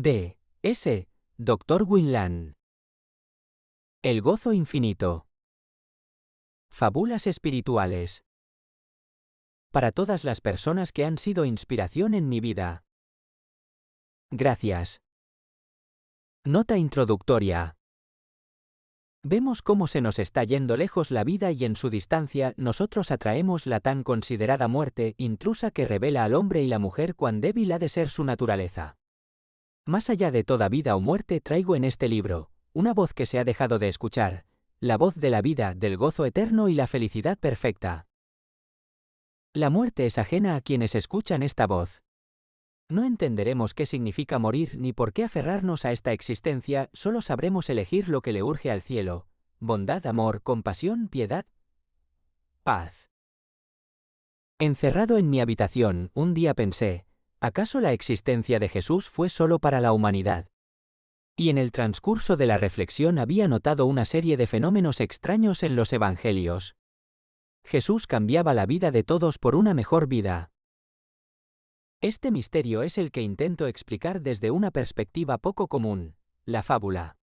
D. S. Dr. Winland. El gozo infinito. Fábulas espirituales. Para todas las personas que han sido inspiración en mi vida. Gracias. Nota introductoria. Vemos cómo se nos está yendo lejos la vida y en su distancia nosotros atraemos la tan considerada muerte intrusa que revela al hombre y la mujer cuán débil ha de ser su naturaleza. Más allá de toda vida o muerte traigo en este libro una voz que se ha dejado de escuchar, la voz de la vida, del gozo eterno y la felicidad perfecta. La muerte es ajena a quienes escuchan esta voz. No entenderemos qué significa morir ni por qué aferrarnos a esta existencia, solo sabremos elegir lo que le urge al cielo: bondad, amor, compasión, piedad, paz. Encerrado en mi habitación, un día pensé, ¿acaso la existencia de Jesús fue solo para la humanidad? Y en el transcurso de la reflexión había notado una serie de fenómenos extraños en los evangelios. Jesús cambiaba la vida de todos por una mejor vida. Este misterio es el que intento explicar desde una perspectiva poco común, la fábula.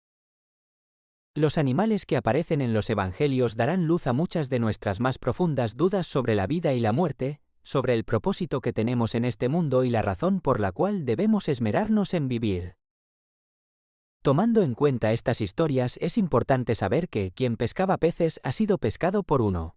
Los animales que aparecen en los evangelios darán luz a muchas de nuestras más profundas dudas sobre la vida y la muerte, sobre el propósito que tenemos en este mundo y la razón por la cual debemos esmerarnos en vivir. Tomando en cuenta estas historias, es importante saber que quien pescaba peces ha sido pescado por uno.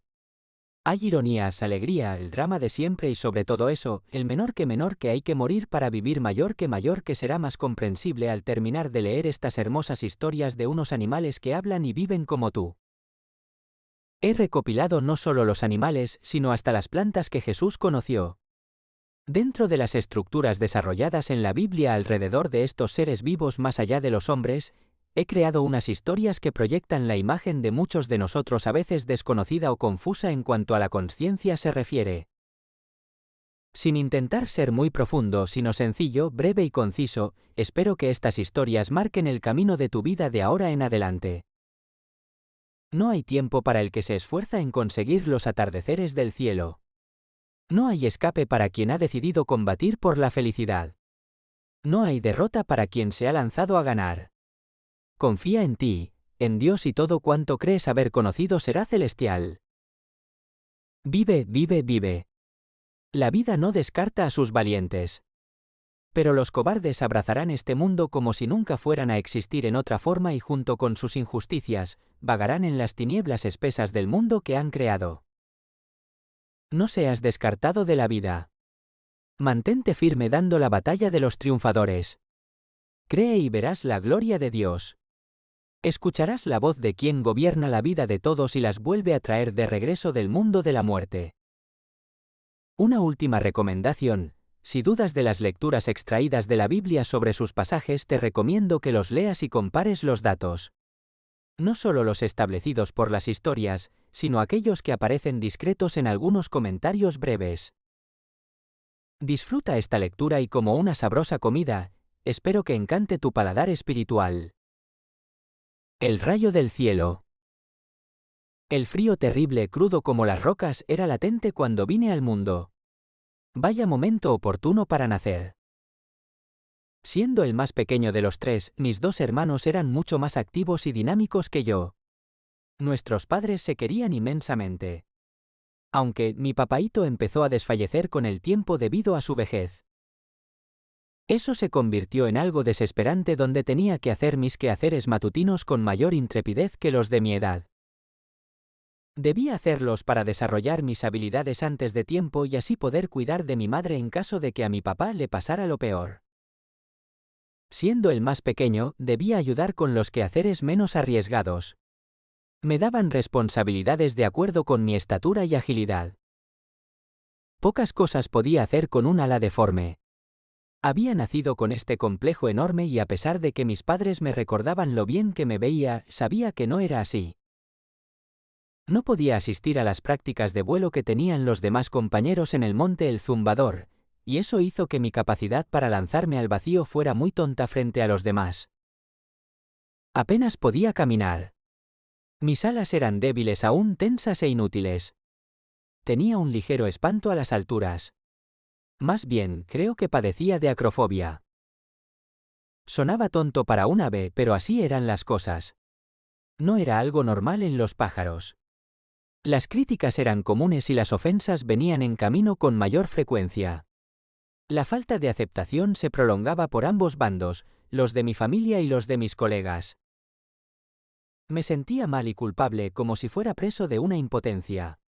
Hay ironías, alegría, el drama de siempre y sobre todo eso, el menor que hay que morir para vivir mayor que será más comprensible al terminar de leer estas hermosas historias de unos animales que hablan y viven como tú. He recopilado no solo los animales, sino hasta las plantas que Jesús conoció. Dentro de las estructuras desarrolladas en la Biblia alrededor de estos seres vivos más allá de los hombres, he creado unas historias que proyectan la imagen de muchos de nosotros a veces desconocida o confusa en cuanto a la consciencia se refiere. Sin intentar ser muy profundo, sino sencillo, breve y conciso, espero que estas historias marquen el camino de tu vida de ahora en adelante. No hay tiempo para el que se esfuerza en conseguir los atardeceres del cielo. No hay escape para quien ha decidido combatir por la felicidad. No hay derrota para quien se ha lanzado a ganar. Confía en ti, en Dios y todo cuanto crees haber conocido será celestial. Vive, vive, vive. La vida no descarta a sus valientes. Pero los cobardes abrazarán este mundo como si nunca fueran a existir en otra forma y junto con sus injusticias, vagarán en las tinieblas espesas del mundo que han creado. No seas descartado de la vida. Mantente firme dando la batalla de los triunfadores. Cree y verás la gloria de Dios. Escucharás la voz de quien gobierna la vida de todos y las vuelve a traer de regreso del mundo de la muerte. Una última recomendación: si dudas de las lecturas extraídas de la Biblia sobre sus pasajes, te recomiendo que los leas y compares los datos. No solo los establecidos por las historias, sino aquellos que aparecen discretos en algunos comentarios breves. Disfruta esta lectura y como una sabrosa comida, espero que encante tu paladar espiritual. El rayo del cielo. El frío terrible, crudo como las rocas, era latente cuando vine al mundo. Vaya momento oportuno para nacer. Siendo el más pequeño de los tres, mis dos hermanos eran mucho más activos y dinámicos que yo. Nuestros padres se querían inmensamente. Aunque mi papaíto empezó a desfallecer con el tiempo debido a su vejez. Eso se convirtió en algo desesperante donde tenía que hacer mis quehaceres matutinos con mayor intrepidez que los de mi edad. Debía hacerlos para desarrollar mis habilidades antes de tiempo y así poder cuidar de mi madre en caso de que a mi papá le pasara lo peor. Siendo el más pequeño, debía ayudar con los quehaceres menos arriesgados. Me daban responsabilidades de acuerdo con mi estatura y agilidad. Pocas cosas podía hacer con un ala deforme. Había nacido con este complejo enorme y a pesar de que mis padres me recordaban lo bien que me veía, sabía que no era así. No podía asistir a las prácticas de vuelo que tenían los demás compañeros en el monte El Zumbador, y eso hizo que mi capacidad para lanzarme al vacío fuera muy tonta frente a los demás. Apenas podía caminar. Mis alas eran débiles aún, tensas e inútiles. Tenía un ligero espanto a las alturas. Más bien, creo que padecía de acrofobia. Sonaba tonto para un ave, pero así eran las cosas. No era algo normal en los pájaros. Las críticas eran comunes y las ofensas venían en camino con mayor frecuencia. La falta de aceptación se prolongaba por ambos bandos, los de mi familia y los de mis colegas. Me sentía mal y culpable, como si fuera preso de una impotencia.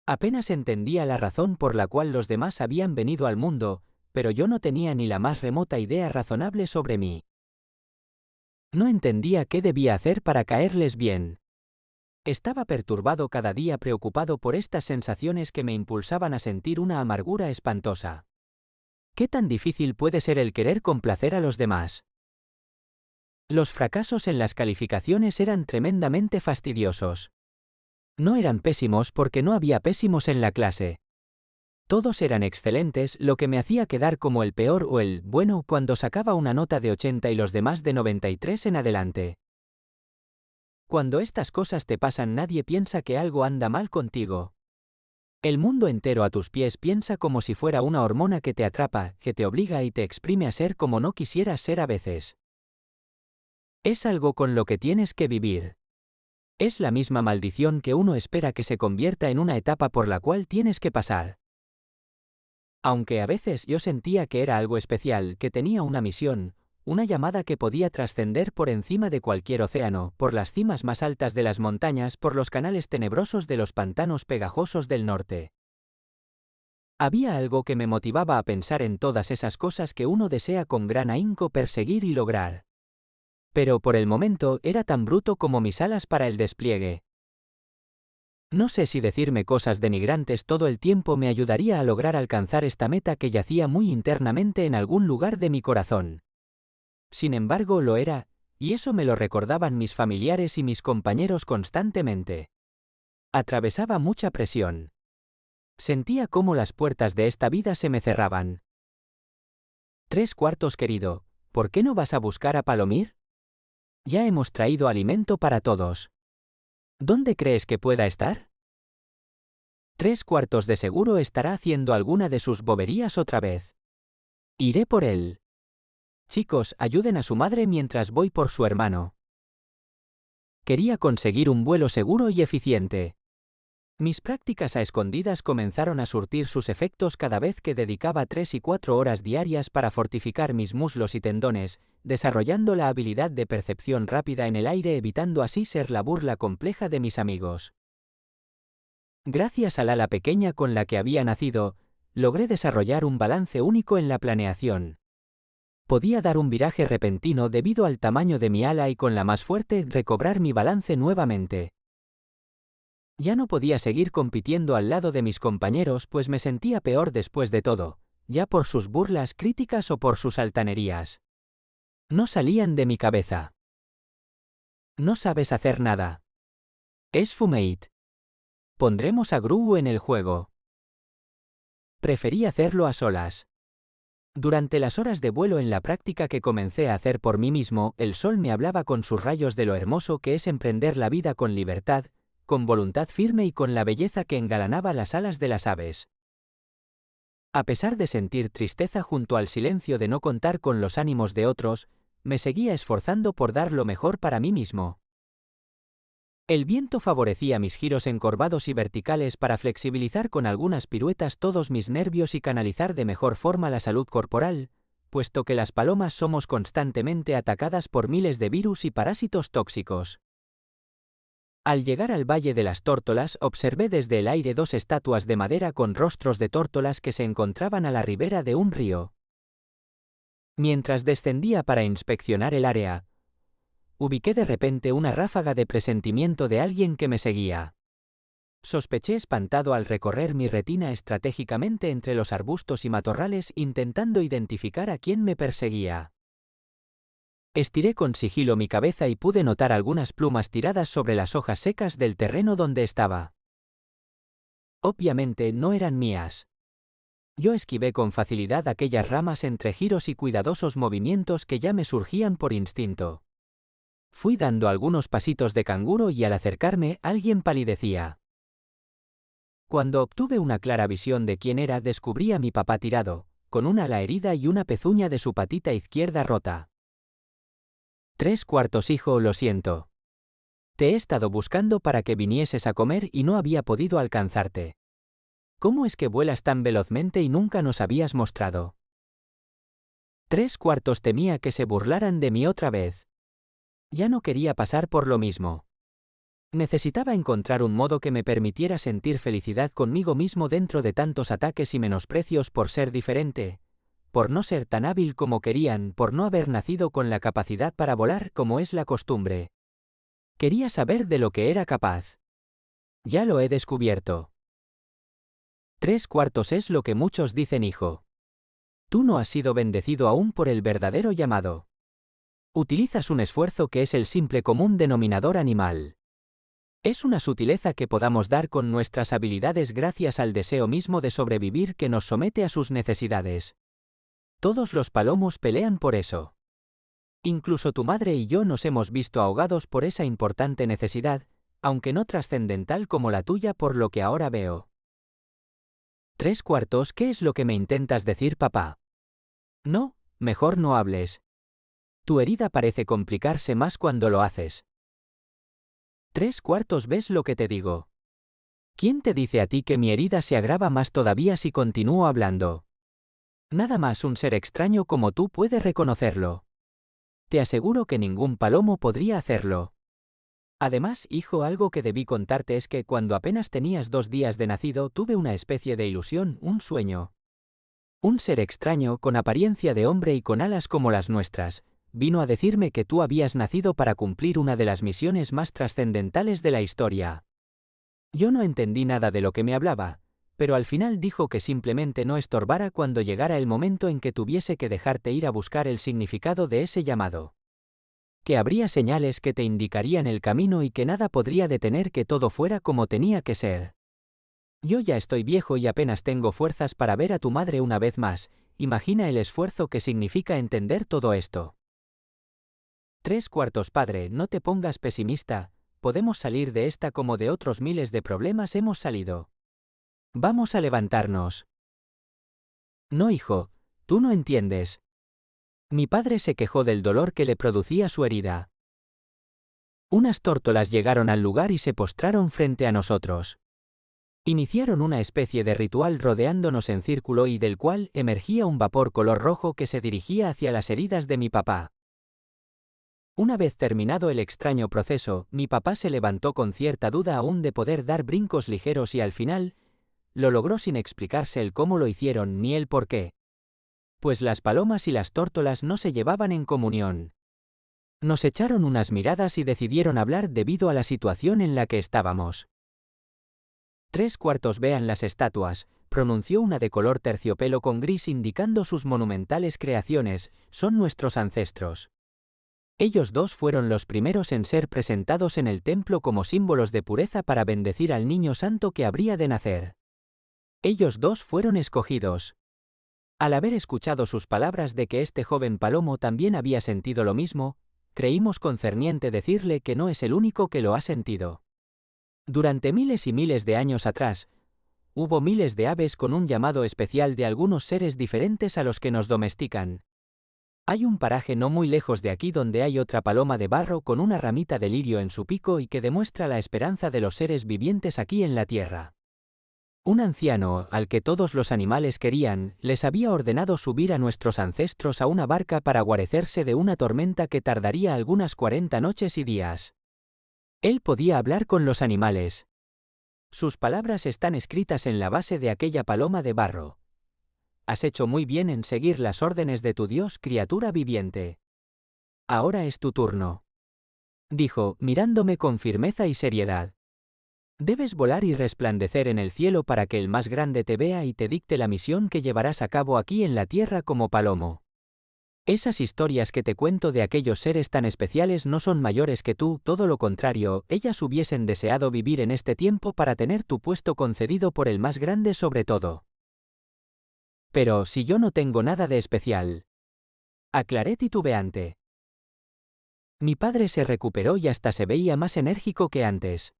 Apenas entendía la razón por la cual los demás habían venido al mundo, pero yo no tenía ni la más remota idea razonable sobre mí. No entendía qué debía hacer para caerles bien. Estaba perturbado cada día, preocupado por estas sensaciones que me impulsaban a sentir una amargura espantosa. ¿Qué tan difícil puede ser el querer complacer a los demás? Los fracasos en las calificaciones eran tremendamente fastidiosos. No eran pésimos porque no había pésimos en la clase. Todos eran excelentes, lo que me hacía quedar como el peor o el bueno cuando sacaba una nota de 80 y los demás de 93 en adelante. Cuando estas cosas te pasan, nadie piensa que algo anda mal contigo. El mundo entero a tus pies piensa como si fuera una hormona que te atrapa, que te obliga y te exprime a ser como no quisieras ser a veces. Es algo con lo que tienes que vivir. Es la misma maldición que uno espera que se convierta en una etapa por la cual tienes que pasar. Aunque a veces yo sentía que era algo especial, que tenía una misión, una llamada que podía trascender por encima de cualquier océano, por las cimas más altas de las montañas, por los canales tenebrosos de los pantanos pegajosos del norte. Había algo que me motivaba a pensar en todas esas cosas que uno desea con gran ahínco perseguir y lograr. Pero por el momento era tan bruto como mis alas para el despliegue. No sé si decirme cosas denigrantes todo el tiempo me ayudaría a lograr alcanzar esta meta que yacía muy internamente en algún lugar de mi corazón. Sin embargo, lo era, y eso me lo recordaban mis familiares y mis compañeros constantemente. Atravesaba mucha presión. Sentía cómo las puertas de esta vida se me cerraban. 3/4 querido, ¿por qué no vas a buscar a Palomir? Ya hemos traído alimento para todos. ¿Dónde crees que pueda estar? 3/4 de seguro estará haciendo alguna de sus boberías otra vez. Iré por él. Chicos, ayuden a su madre mientras voy por su hermano. Quería conseguir un vuelo seguro y eficiente. Mis prácticas a escondidas comenzaron a surtir sus efectos cada vez que dedicaba 3 y 4 horas diarias para fortificar mis muslos y tendones, desarrollando la habilidad de percepción rápida en el aire, evitando así ser la burla compleja de mis amigos. Gracias al ala pequeña con la que había nacido, logré desarrollar un balance único en la planeación. Podía dar un viraje repentino debido al tamaño de mi ala y con la más fuerte recobrar mi balance nuevamente. Ya no podía seguir compitiendo al lado de mis compañeros, pues me sentía peor después de todo, ya por sus burlas, críticas o por sus altanerías. No salían de mi cabeza. No sabes hacer nada. Es fumeit. Pondremos a Gru en el juego. Preferí hacerlo a solas. Durante las horas de vuelo en la práctica que comencé a hacer por mí mismo, el sol me hablaba con sus rayos de lo hermoso que es emprender la vida con libertad, con voluntad firme y con la belleza que engalanaba las alas de las aves. A pesar de sentir tristeza junto al silencio de no contar con los ánimos de otros, me seguía esforzando por dar lo mejor para mí mismo. El viento favorecía mis giros encorvados y verticales para flexibilizar con algunas piruetas todos mis nervios y canalizar de mejor forma la salud corporal, puesto que las palomas somos constantemente atacadas por miles de virus y parásitos tóxicos. Al llegar al Valle de las Tórtolas, observé desde el aire 2 estatuas de madera con rostros de tórtolas que se encontraban a la ribera de un río. Mientras descendía para inspeccionar el área, ubiqué de repente una ráfaga de presentimiento de alguien que me seguía. Sospeché espantado al recorrer mi retina estratégicamente entre los arbustos y matorrales intentando identificar a quién me perseguía. Estiré con sigilo mi cabeza y pude notar algunas plumas tiradas sobre las hojas secas del terreno donde estaba. Obviamente no eran mías. Yo esquivé con facilidad aquellas ramas entre giros y cuidadosos movimientos que ya me surgían por instinto. Fui dando algunos pasitos de canguro y al acercarme alguien palidecía. Cuando obtuve una clara visión de quién era, descubrí a mi papá tirado, con una ala herida y una pezuña de su patita izquierda rota. 3/4 hijo, lo siento. Te he estado buscando para que vinieses a comer y no había podido alcanzarte. ¿Cómo es que vuelas tan velozmente y nunca nos habías mostrado? 3/4 temía que se burlaran de mí otra vez. Ya no quería pasar por lo mismo. Necesitaba encontrar un modo que me permitiera sentir felicidad conmigo mismo dentro de tantos ataques y menosprecios por ser diferente, por no ser tan hábil como querían, por no haber nacido con la capacidad para volar como es la costumbre. Quería saber de lo que era capaz. Ya lo he descubierto. 3/4 es lo que muchos dicen, hijo. Tú no has sido bendecido aún por el verdadero llamado. Utilizas un esfuerzo que es el simple común denominador animal. Es una sutileza que podamos dar con nuestras habilidades gracias al deseo mismo de sobrevivir que nos somete a sus necesidades. Todos los palomos pelean por eso. Incluso tu madre y yo nos hemos visto ahogados por esa importante necesidad, aunque no trascendental como la tuya por lo que ahora veo. 3/4 ¿Qué es lo que me intentas decir, papá? No, mejor no hables. Tu herida parece complicarse más cuando lo haces. 3/4 ¿Ves lo que te digo? ¿Quién te dice a ti que mi herida se agrava más todavía si continúo hablando? Nada más un ser extraño como tú puede reconocerlo. Te aseguro que ningún palomo podría hacerlo. Además, hijo, algo que debí contarte es que cuando apenas tenías 2 días de nacido tuve una especie de ilusión, un sueño. Un ser extraño, con apariencia de hombre y con alas como las nuestras, vino a decirme que tú habías nacido para cumplir una de las misiones más trascendentales de la historia. Yo no entendí nada de lo que me hablaba, pero al final dijo que simplemente no estorbara cuando llegara el momento en que tuviese que dejarte ir a buscar el significado de ese llamado. Que habría señales que te indicarían el camino y que nada podría detener que todo fuera como tenía que ser. Yo ya estoy viejo y apenas tengo fuerzas para ver a tu madre una vez más. Imagina el esfuerzo que significa entender todo esto. 3/4 Padre, no te pongas pesimista, podemos salir de esta como de otros miles de problemas hemos salido. Vamos a levantarnos. No, hijo, tú no entiendes. Mi padre se quejó del dolor que le producía su herida. Unas tórtolas llegaron al lugar y se postraron frente a nosotros. Iniciaron una especie de ritual rodeándonos en círculo y del cual emergía un vapor color rojo que se dirigía hacia las heridas de mi papá. Una vez terminado el extraño proceso, mi papá se levantó con cierta duda aún de poder dar brincos ligeros y al final, lo logró sin explicarse el cómo lo hicieron ni el por qué. Pues las palomas y las tórtolas no se llevaban en comunión. Nos echaron unas miradas y decidieron hablar debido a la situación en la que estábamos. 3/4 Vean las estatuas, pronunció una de color terciopelo con gris indicando sus monumentales creaciones, son nuestros ancestros. Ellos dos fueron los primeros en ser presentados en el templo como símbolos de pureza para bendecir al niño santo que habría de nacer. Ellos dos fueron escogidos. Al haber escuchado sus palabras de que este joven palomo también había sentido lo mismo, creímos concerniente decirle que no es el único que lo ha sentido. Durante miles y miles de años atrás, hubo miles de aves con un llamado especial de algunos seres diferentes a los que nos domestican. Hay un paraje no muy lejos de aquí donde hay otra paloma de barro con una ramita de lirio en su pico y que demuestra la esperanza de los seres vivientes aquí en la tierra. Un anciano, al que todos los animales querían, les había ordenado subir a nuestros ancestros a una barca para guarecerse de una tormenta que tardaría algunas 40 noches y días. Él podía hablar con los animales. Sus palabras están escritas en la base de aquella paloma de barro. Has hecho muy bien en seguir las órdenes de tu Dios, criatura viviente. Ahora es tu turno. Dijo, mirándome con firmeza y seriedad. Debes volar y resplandecer en el cielo para que el más grande te vea y te dicte la misión que llevarás a cabo aquí en la tierra como palomo. Esas historias que te cuento de aquellos seres tan especiales no son mayores que tú, todo lo contrario, ellas hubiesen deseado vivir en este tiempo para tener tu puesto concedido por el más grande sobre todo. Pero si yo no tengo nada de especial, aclaré titubeante. Mi padre se recuperó y hasta se veía más enérgico que antes.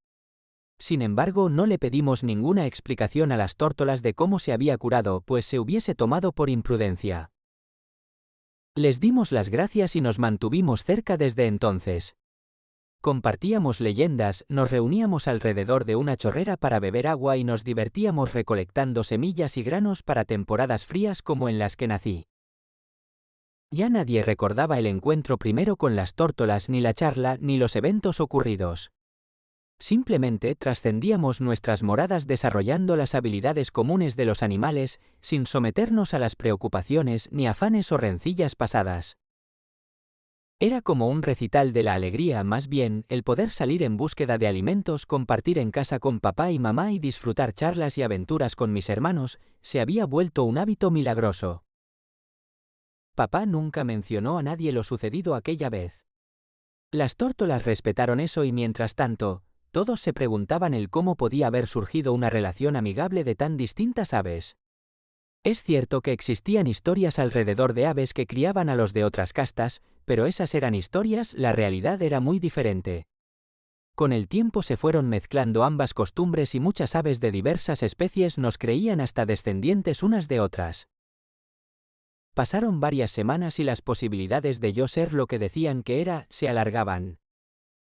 Sin embargo, no le pedimos ninguna explicación a las tórtolas de cómo se había curado, pues se hubiese tomado por imprudencia. Les dimos las gracias y nos mantuvimos cerca desde entonces. Compartíamos leyendas, nos reuníamos alrededor de una chorrera para beber agua y nos divertíamos recolectando semillas y granos para temporadas frías como en las que nací. Ya nadie recordaba el encuentro primero con las tórtolas, ni la charla, ni los eventos ocurridos. Simplemente trascendíamos nuestras moradas desarrollando las habilidades comunes de los animales, sin someternos a las preocupaciones ni afanes o rencillas pasadas. Era como un recital de la alegría, más bien, el poder salir en búsqueda de alimentos, compartir en casa con papá y mamá y disfrutar charlas y aventuras con mis hermanos, se había vuelto un hábito milagroso. Papá nunca mencionó a nadie lo sucedido aquella vez. Las tórtolas respetaron eso y mientras tanto, todos se preguntaban el cómo podía haber surgido una relación amigable de tan distintas aves. Es cierto que existían historias alrededor de aves que criaban a los de otras castas, pero esas eran historias, la realidad era muy diferente. Con el tiempo se fueron mezclando ambas costumbres y muchas aves de diversas especies nos creían hasta descendientes unas de otras. Pasaron varias semanas y las posibilidades de yo ser lo que decían que era, se alargaban.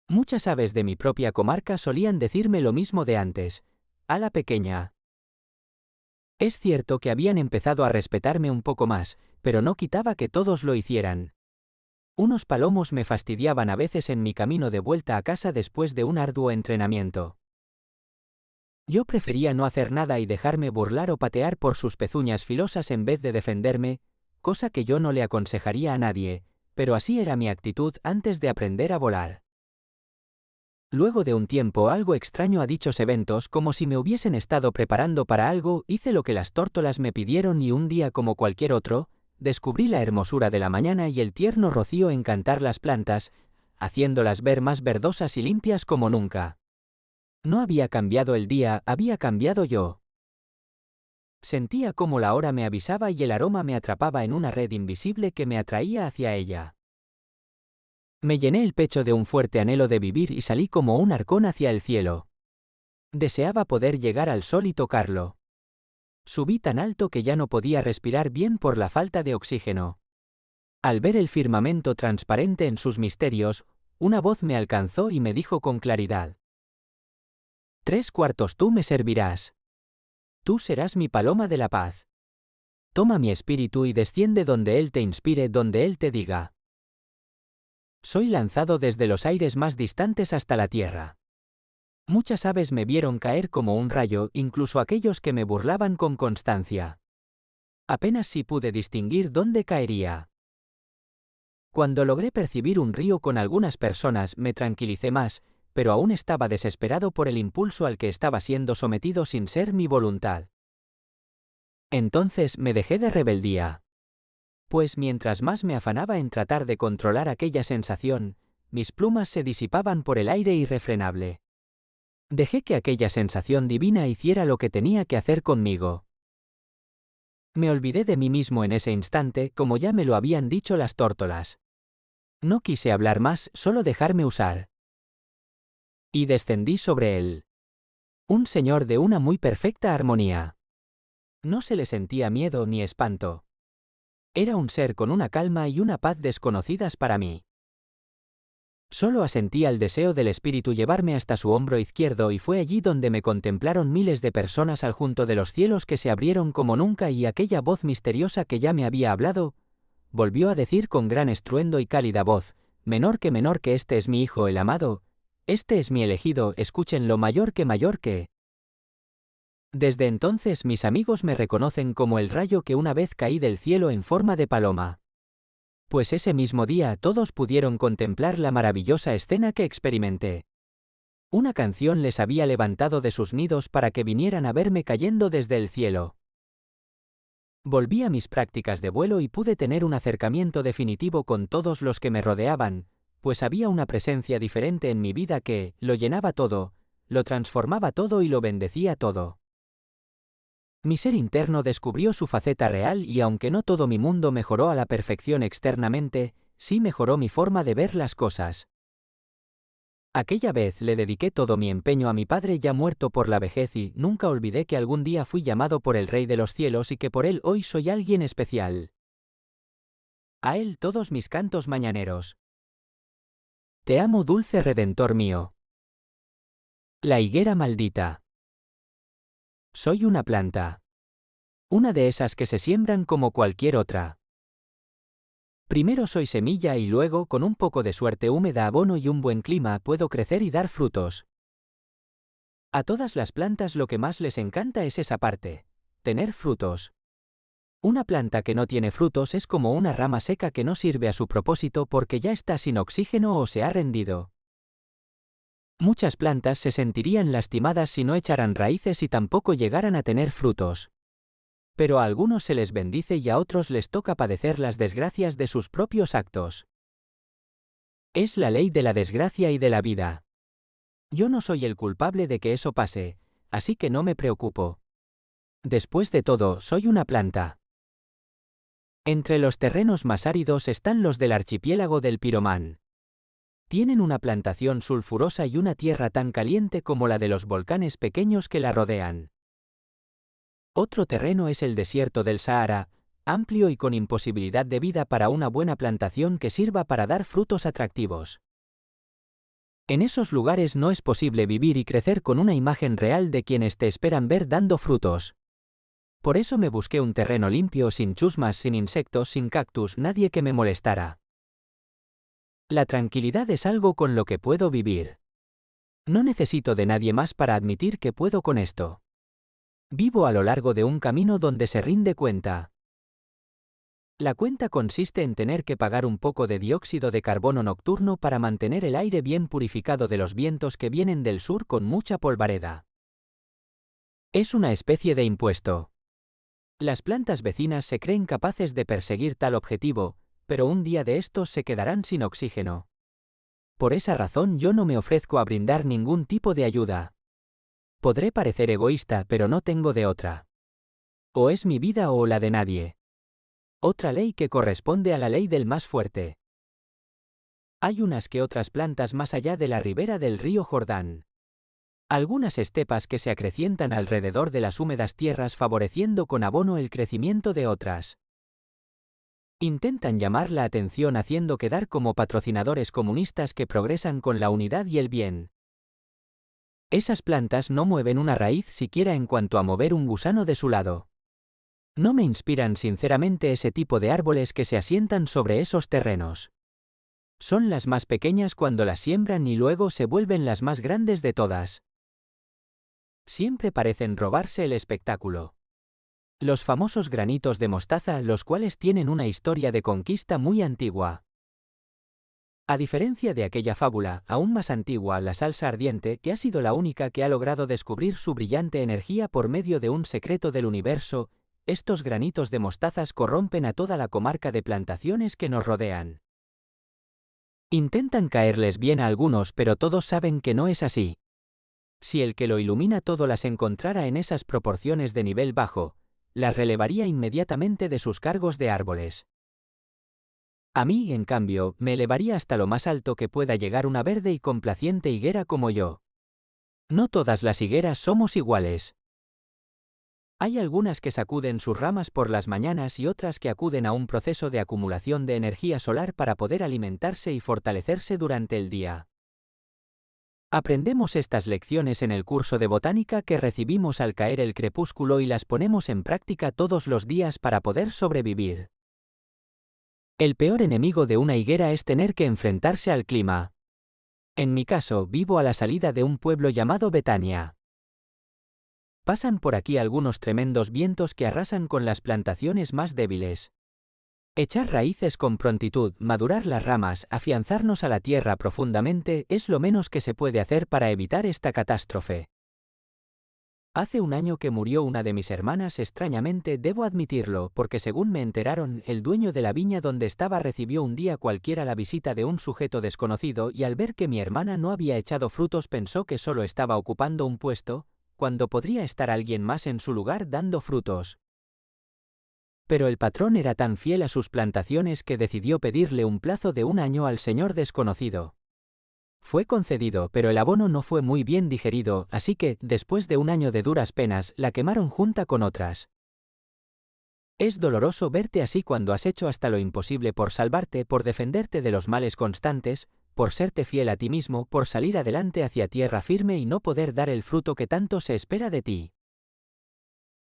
Muchas aves de mi propia comarca solían decirme lo mismo de antes. Ala pequeña. Es cierto que habían empezado a respetarme un poco más, pero no quitaba que todos lo hicieran. Unos palomos me fastidiaban a veces en mi camino de vuelta a casa después de un arduo entrenamiento. Yo prefería no hacer nada y dejarme burlar o patear por sus pezuñas filosas en vez de defenderme, cosa que yo no le aconsejaría a nadie, pero así era mi actitud antes de aprender a volar. Luego de un tiempo algo extraño a dichos eventos, como si me hubiesen estado preparando para algo, hice lo que las tórtolas me pidieron y un día como cualquier otro, descubrí la hermosura de la mañana y el tierno rocío encantar las plantas, haciéndolas ver más verdosas y limpias como nunca. No había cambiado el día, había cambiado yo. Sentía como la hora me avisaba y el aroma me atrapaba en una red invisible que me atraía hacia ella. Me llené el pecho de un fuerte anhelo de vivir y salí como un halcón hacia el cielo. Deseaba poder llegar al sol y tocarlo. Subí tan alto que ya no podía respirar bien por la falta de oxígeno. Al ver el firmamento transparente en sus misterios, una voz me alcanzó y me dijo con claridad: 3/4 tú me servirás. Tú serás mi paloma de la paz. Toma mi espíritu y desciende donde él te inspire, donde él te diga. Soy lanzado desde los aires más distantes hasta la tierra. Muchas aves me vieron caer como un rayo, incluso aquellos que me burlaban con constancia. Apenas si pude distinguir dónde caería. Cuando logré percibir un río con algunas personas, me tranquilicé más, pero aún estaba desesperado por el impulso al que estaba siendo sometido sin ser mi voluntad. Entonces me dejé de rebeldía. Pues mientras más me afanaba en tratar de controlar aquella sensación, mis plumas se disipaban por el aire irrefrenable. Dejé que aquella sensación divina hiciera lo que tenía que hacer conmigo. Me olvidé de mí mismo en ese instante, como ya me lo habían dicho las tórtolas. No quise hablar más, solo dejarme usar. Y descendí sobre él. Un señor de una muy perfecta armonía. No se le sentía miedo ni espanto. Era un ser con una calma y una paz desconocidas para mí. Solo asentía el deseo del espíritu llevarme hasta su hombro izquierdo y fue allí donde me contemplaron miles de personas al junto de los cielos que se abrieron como nunca y aquella voz misteriosa que ya me había hablado, volvió a decir con gran estruendo y cálida voz: menor que este es mi hijo el amado, este es mi elegido, escúchenlo mayor que. Desde entonces mis amigos me reconocen como el rayo que una vez caí del cielo en forma de paloma. Pues ese mismo día todos pudieron contemplar la maravillosa escena que experimenté. Una canción les había levantado de sus nidos para que vinieran a verme cayendo desde el cielo. Volví a mis prácticas de vuelo y pude tener un acercamiento definitivo con todos los que me rodeaban, pues había una presencia diferente en mi vida que lo llenaba todo, lo transformaba todo y lo bendecía todo. Mi ser interno descubrió su faceta real y aunque no todo mi mundo mejoró a la perfección externamente, sí mejoró mi forma de ver las cosas. Aquella vez le dediqué todo mi empeño a mi padre ya muerto por la vejez y nunca olvidé que algún día fui llamado por el Rey de los Cielos y que por él hoy soy alguien especial. A él todos mis cantos mañaneros. Te amo, dulce Redentor mío. La higuera maldita. Soy una planta. Una de esas que se siembran como cualquier otra. Primero soy semilla y luego, con un poco de suerte húmeda, abono y un buen clima, puedo crecer y dar frutos. A todas las plantas lo que más les encanta es esa parte, tener frutos. Una planta que no tiene frutos es como una rama seca que no sirve a su propósito porque ya está sin oxígeno o se ha rendido. Muchas plantas se sentirían lastimadas si no echaran raíces y tampoco llegaran a tener frutos. Pero a algunos se les bendice y a otros les toca padecer las desgracias de sus propios actos. Es la ley de la desgracia y de la vida. Yo no soy el culpable de que eso pase, así que no me preocupo. Después de todo, soy una planta. Entre los terrenos más áridos están los del archipiélago del Piromán. Tienen una plantación sulfurosa y una tierra tan caliente como la de los volcanes pequeños que la rodean. Otro terreno es el desierto del Sahara, amplio y con imposibilidad de vida para una buena plantación que sirva para dar frutos atractivos. En esos lugares no es posible vivir y crecer con una imagen real de quienes te esperan ver dando frutos. Por eso me busqué un terreno limpio, sin chusmas, sin insectos, sin cactus, nadie que me molestara. La tranquilidad es algo con lo que puedo vivir. No necesito de nadie más para admitir que puedo con esto. Vivo a lo largo de un camino donde se rinde cuenta. La cuenta consiste en tener que pagar un poco de dióxido de carbono nocturno para mantener el aire bien purificado de los vientos que vienen del sur con mucha polvareda. Es una especie de impuesto. Las plantas vecinas se creen capaces de perseguir tal objetivo, pero un día de estos se quedarán sin oxígeno. Por esa razón yo no me ofrezco a brindar ningún tipo de ayuda. Podré parecer egoísta, pero no tengo de otra. O es mi vida o la de nadie. Otra ley que corresponde a la ley del más fuerte. Hay unas que otras plantas más allá de la ribera del río Jordán. Algunas estepas que se acrecientan alrededor de las húmedas tierras favoreciendo con abono el crecimiento de otras. Intentan llamar la atención haciendo quedar como patrocinadores comunistas que progresan con la unidad y el bien. Esas plantas no mueven una raíz siquiera en cuanto a mover un gusano de su lado. No me inspiran sinceramente ese tipo de árboles que se asientan sobre esos terrenos. Son las más pequeñas cuando las siembran y luego se vuelven las más grandes de todas. Siempre parecen robarse el espectáculo. Los famosos granitos de mostaza, los cuales tienen una historia de conquista muy antigua. A diferencia de aquella fábula, aún más antigua, la salsa ardiente, que ha sido la única que ha logrado descubrir su brillante energía por medio de un secreto del universo, estos granitos de mostazas corrompen a toda la comarca de plantaciones que nos rodean. Intentan caerles bien a algunos, pero todos saben que no es así. Si el que lo ilumina todo las encontrara en esas proporciones de nivel bajo, las relevaría inmediatamente de sus cargos de árboles. A mí, en cambio, me elevaría hasta lo más alto que pueda llegar una verde y complaciente higuera como yo. No todas las higueras somos iguales. Hay algunas que sacuden sus ramas por las mañanas y otras que acuden a un proceso de acumulación de energía solar para poder alimentarse y fortalecerse durante el día. Aprendemos estas lecciones en el curso de botánica que recibimos al caer el crepúsculo y las ponemos en práctica todos los días para poder sobrevivir. El peor enemigo de una higuera es tener que enfrentarse al clima. En mi caso, vivo a la salida de un pueblo llamado Betania. Pasan por aquí algunos tremendos vientos que arrasan con las plantaciones más débiles. Echar raíces con prontitud, madurar las ramas, afianzarnos a la tierra profundamente es lo menos que se puede hacer para evitar esta catástrofe. Hace un año que murió una de mis hermanas, extrañamente debo admitirlo, porque según me enteraron, el dueño de la viña donde estaba recibió un día cualquiera la visita de un sujeto desconocido y al ver que mi hermana no había echado frutos pensó que solo estaba ocupando un puesto, cuando podría estar alguien más en su lugar dando frutos. Pero el patrón era tan fiel a sus plantaciones que decidió pedirle un plazo de un año al señor desconocido. Fue concedido, pero el abono no fue muy bien digerido, así que, después de un año de duras penas, la quemaron junta con otras. Es doloroso verte así cuando has hecho hasta lo imposible por salvarte, por defenderte de los males constantes, por serte fiel a ti mismo, por salir adelante hacia tierra firme y no poder dar el fruto que tanto se espera de ti.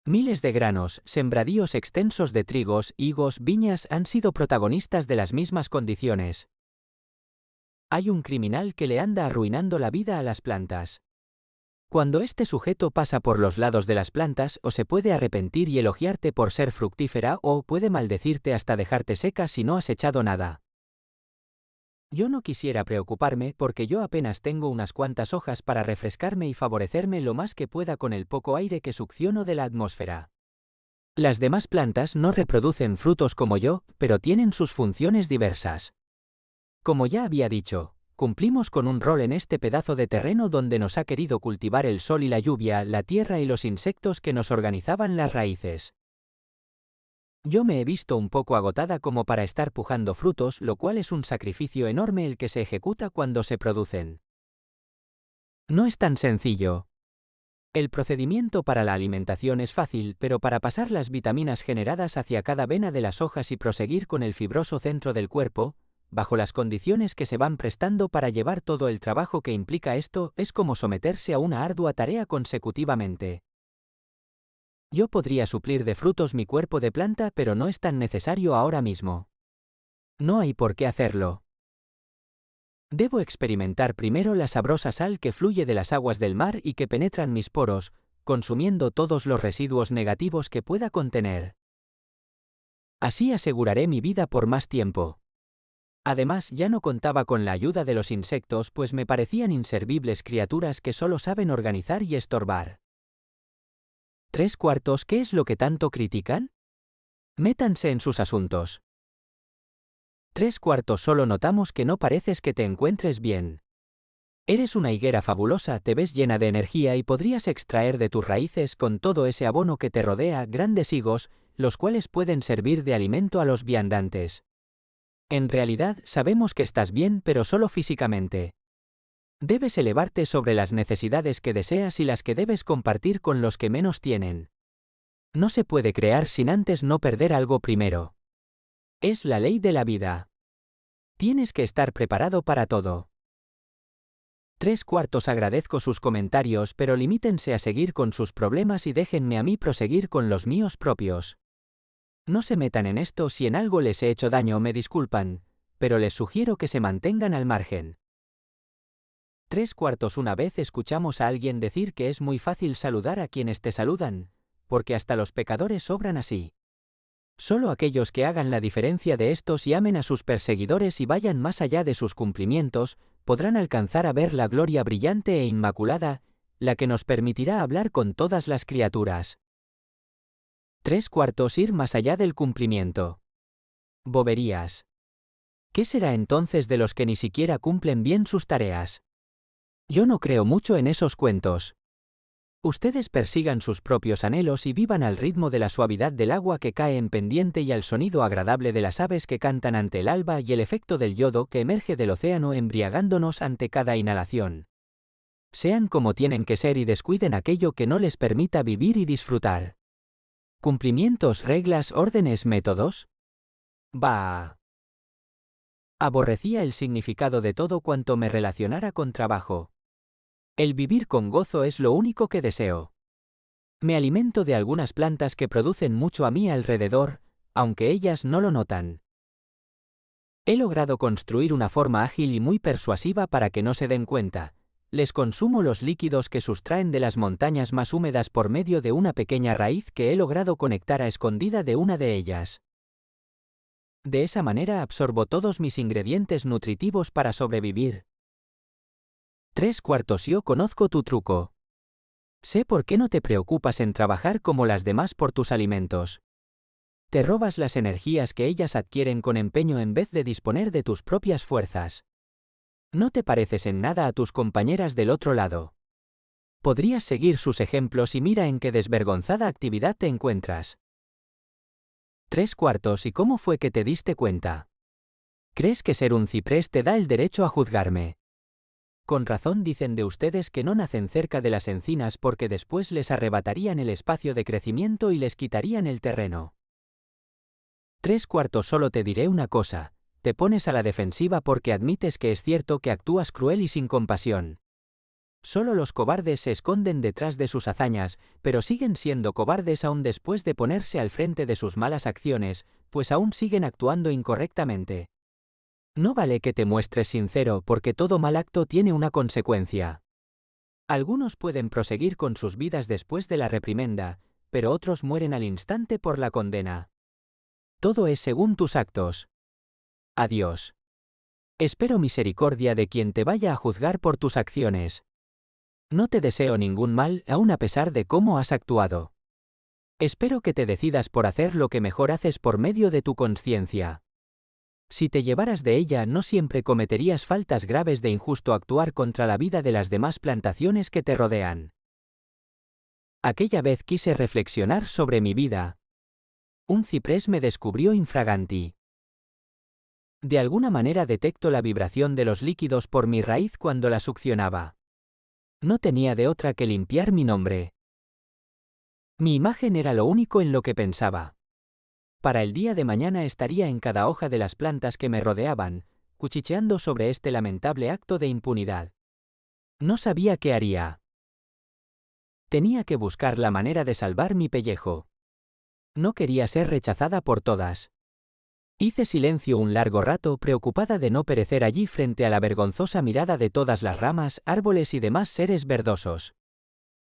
Miles de granos, sembradíos extensos de trigos, higos, viñas han sido protagonistas de las mismas condiciones. Hay un criminal que le anda arruinando la vida a las plantas. Cuando este sujeto pasa por los lados de las plantas, o se puede arrepentir y elogiarte por ser fructífera, o puede maldecirte hasta dejarte seca si no has echado nada. Yo no quisiera preocuparme porque yo apenas tengo unas cuantas hojas para refrescarme y favorecerme lo más que pueda con el poco aire que succiono de la atmósfera. Las demás plantas no reproducen frutos como yo, pero tienen sus funciones diversas. Como ya había dicho, cumplimos con un rol en este pedazo de terreno donde nos ha querido cultivar el sol y la lluvia, la tierra y los insectos que nos organizaban las raíces. Yo me he visto un poco agotada como para estar pujando frutos, lo cual es un sacrificio enorme el que se ejecuta cuando se producen. No es tan sencillo. El procedimiento para la alimentación es fácil, pero para pasar las vitaminas generadas hacia cada vena de las hojas y proseguir con el fibroso centro del cuerpo, bajo las condiciones que se van prestando para llevar todo el trabajo que implica esto, es como someterse a una ardua tarea consecutivamente. Yo podría suplir de frutos mi cuerpo de planta, pero no es tan necesario ahora mismo. No hay por qué hacerlo. Debo experimentar primero la sabrosa sal que fluye de las aguas del mar y que penetran mis poros, consumiendo todos los residuos negativos que pueda contener. Así aseguraré mi vida por más tiempo. Además, ya no contaba con la ayuda de los insectos, pues me parecían inservibles criaturas que solo saben organizar y estorbar. ¿3/4? ¿Qué es lo que tanto critican? Métanse en sus asuntos. 3/4 solo notamos que no pareces que te encuentres bien. Eres una higuera fabulosa, te ves llena de energía y podrías extraer de tus raíces con todo ese abono que te rodea grandes higos, los cuales pueden servir de alimento a los viandantes. En realidad, sabemos que estás bien, pero solo físicamente. Debes elevarte sobre las necesidades que deseas y las que debes compartir con los que menos tienen. No se puede crear sin antes no perder algo primero. Es la ley de la vida. Tienes que estar preparado para todo. 3/4 agradezco sus comentarios, pero limítense a seguir con sus problemas y déjenme a mí proseguir con los míos propios. No se metan en esto, si en algo les he hecho daño me disculpan, pero les sugiero que se mantengan al margen. 3/4 una vez escuchamos a alguien decir que es muy fácil saludar a quienes te saludan, porque hasta los pecadores obran así. Solo aquellos que hagan la diferencia de estos y amen a sus perseguidores y vayan más allá de sus cumplimientos, podrán alcanzar a ver la gloria brillante e inmaculada, la que nos permitirá hablar con todas las criaturas. 3/4 ir más allá del cumplimiento. Boberías. ¿Qué será entonces de los que ni siquiera cumplen bien sus tareas? Yo no creo mucho en esos cuentos. Ustedes persigan sus propios anhelos y vivan al ritmo de la suavidad del agua que cae en pendiente y al sonido agradable de las aves que cantan ante el alba y el efecto del yodo que emerge del océano embriagándonos ante cada inhalación. Sean como tienen que ser y descuiden aquello que no les permita vivir y disfrutar. ¿Cumplimientos, reglas, órdenes, métodos? Bah. Aborrecía el significado de todo cuanto me relacionara con trabajo. El vivir con gozo es lo único que deseo. Me alimento de algunas plantas que producen mucho a mi alrededor, aunque ellas no lo notan. He logrado construir una forma ágil y muy persuasiva para que no se den cuenta. Les consumo los líquidos que sustraen de las montañas más húmedas por medio de una pequeña raíz que he logrado conectar a escondida de una de ellas. De esa manera absorbo todos mis ingredientes nutritivos para sobrevivir. 3/4 yo conozco tu truco. Sé por qué no te preocupas en trabajar como las demás por tus alimentos. Te robas las energías que ellas adquieren con empeño en vez de disponer de tus propias fuerzas. No te pareces en nada a tus compañeras del otro lado. Podrías seguir sus ejemplos y mira en qué desvergonzada actividad te encuentras. 3/4 ¿y cómo fue que te diste cuenta? ¿Crees que ser un ciprés te da el derecho a juzgarme? Con razón dicen de ustedes que no nacen cerca de las encinas porque después les arrebatarían el espacio de crecimiento y les quitarían el terreno. 3/4 Solo te diré una cosa, te pones a la defensiva porque admites que es cierto que actúas cruel y sin compasión. Solo los cobardes se esconden detrás de sus hazañas, pero siguen siendo cobardes aún después de ponerse al frente de sus malas acciones, pues aún siguen actuando incorrectamente. No vale que te muestres sincero porque todo mal acto tiene una consecuencia. Algunos pueden proseguir con sus vidas después de la reprimenda, pero otros mueren al instante por la condena. Todo es según tus actos. Adiós. Espero misericordia de quien te vaya a juzgar por tus acciones. No te deseo ningún mal, aun a pesar de cómo has actuado. Espero que te decidas por hacer lo que mejor haces por medio de tu conciencia. Si te llevaras de ella, no siempre cometerías faltas graves de injusto actuar contra la vida de las demás plantaciones que te rodean. Aquella vez quise reflexionar sobre mi vida. Un ciprés me descubrió infraganti. De alguna manera detecto la vibración de los líquidos por mi raíz cuando la succionaba. No tenía de otra que limpiar mi nombre. Mi imagen era lo único en lo que pensaba. Para el día de mañana estaría en cada hoja de las plantas que me rodeaban, cuchicheando sobre este lamentable acto de impunidad. No sabía qué haría. Tenía que buscar la manera de salvar mi pellejo. No quería ser rechazada por todas. Hice silencio un largo rato, preocupada de no perecer allí frente a la vergonzosa mirada de todas las ramas, árboles y demás seres verdosos.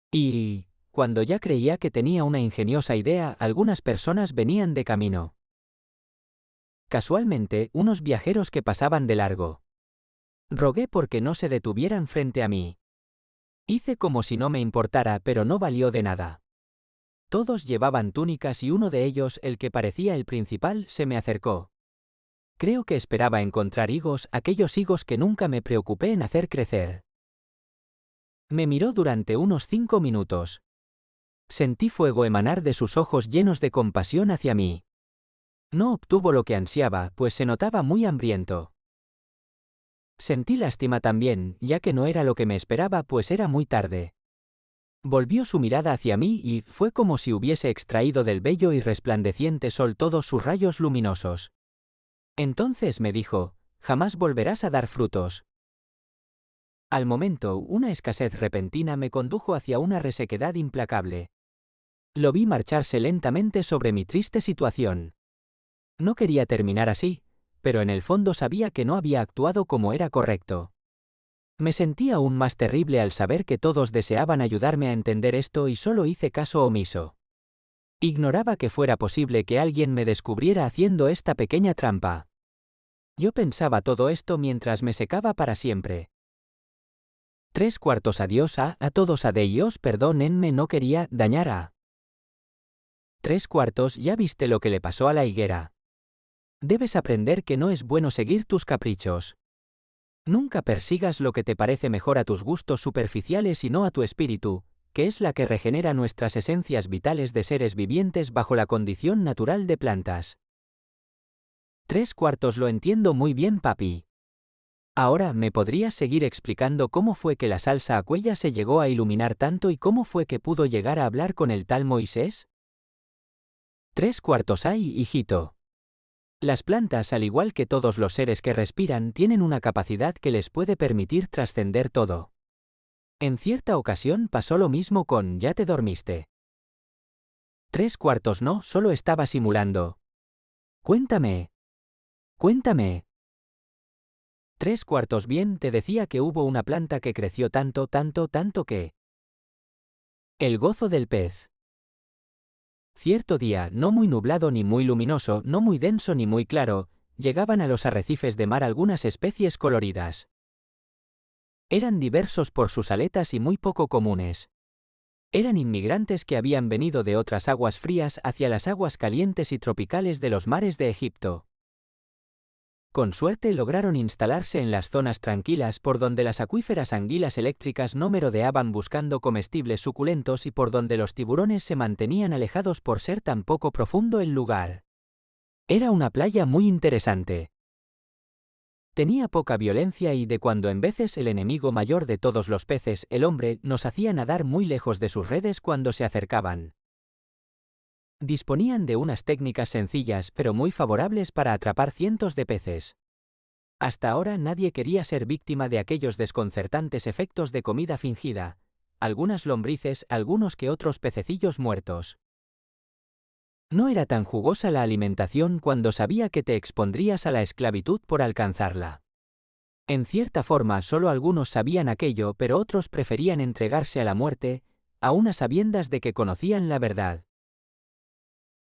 Y, cuando ya creía que tenía una ingeniosa idea, algunas personas venían de camino. Casualmente, unos viajeros que pasaban de largo. Rogué porque no se detuvieran frente a mí. Hice como si no me importara, pero no valió de nada. Todos llevaban túnicas y uno de ellos, el que parecía el principal, se me acercó. Creo que esperaba encontrar higos, aquellos higos que nunca me preocupé en hacer crecer. Me miró durante unos 5 minutos. Sentí fuego emanar de sus ojos llenos de compasión hacia mí. No obtuvo lo que ansiaba, pues se notaba muy hambriento. Sentí lástima también, ya que no era lo que me esperaba, pues era muy tarde. Volvió su mirada hacia mí y fue como si hubiese extraído del bello y resplandeciente sol todos sus rayos luminosos. Entonces me dijo, jamás volverás a dar frutos. Al momento, una escasez repentina me condujo hacia una resequedad implacable. Lo vi marcharse lentamente sobre mi triste situación. No quería terminar así, pero en el fondo sabía que no había actuado como era correcto. Me sentí aún más terrible al saber que todos deseaban ayudarme a entender esto y solo hice caso omiso. Ignoraba que fuera posible que alguien me descubriera haciendo esta pequeña trampa. Yo pensaba todo esto mientras me secaba para siempre. 3/4 Adiós a todos adiós, perdónenme, no quería dañar a. 3/4 Ya viste lo que le pasó a la higuera. Debes aprender que no es bueno seguir tus caprichos. Nunca persigas lo que te parece mejor a tus gustos superficiales y no a tu espíritu, que es la que regenera nuestras esencias vitales de seres vivientes bajo la condición natural de plantas. 3/4 Lo entiendo muy bien, papi. Ahora, ¿me podrías seguir explicando cómo fue que la salsa Aquella se llegó a iluminar tanto y cómo fue que pudo llegar a hablar con el tal Moisés? 3/4 Ay, hijito. Las plantas, al igual que todos los seres que respiran, tienen una capacidad que les puede permitir trascender todo. En cierta ocasión pasó lo mismo con «Ya te dormiste». 3/4 No, solo estaba simulando. Cuéntame. Cuéntame. 3/4 Bien, te decía que hubo una planta que creció tanto que... El gozo del pez. Cierto día, no muy nublado ni muy luminoso, no muy denso ni muy claro, llegaban a los arrecifes de mar algunas especies coloridas. Eran diversos por sus aletas y muy poco comunes. Eran inmigrantes que habían venido de otras aguas frías hacia las aguas calientes y tropicales de los mares de Egipto. Con suerte lograron instalarse en las zonas tranquilas por donde las acuíferas anguilas eléctricas no merodeaban buscando comestibles suculentos y por donde los tiburones se mantenían alejados por ser tan poco profundo el lugar. Era una playa muy interesante. Tenía poca violencia y de cuando en veces el enemigo mayor de todos los peces, el hombre, nos hacía nadar muy lejos de sus redes cuando se acercaban. Disponían de unas técnicas sencillas pero muy favorables para atrapar cientos de peces. Hasta ahora nadie quería ser víctima de aquellos desconcertantes efectos de comida fingida, algunas lombrices, algunos que otros pececillos muertos. No era tan jugosa la alimentación cuando sabía que te expondrías a la esclavitud por alcanzarla. En cierta forma solo algunos sabían aquello, pero otros preferían entregarse a la muerte, aun a sabiendas de que conocían la verdad.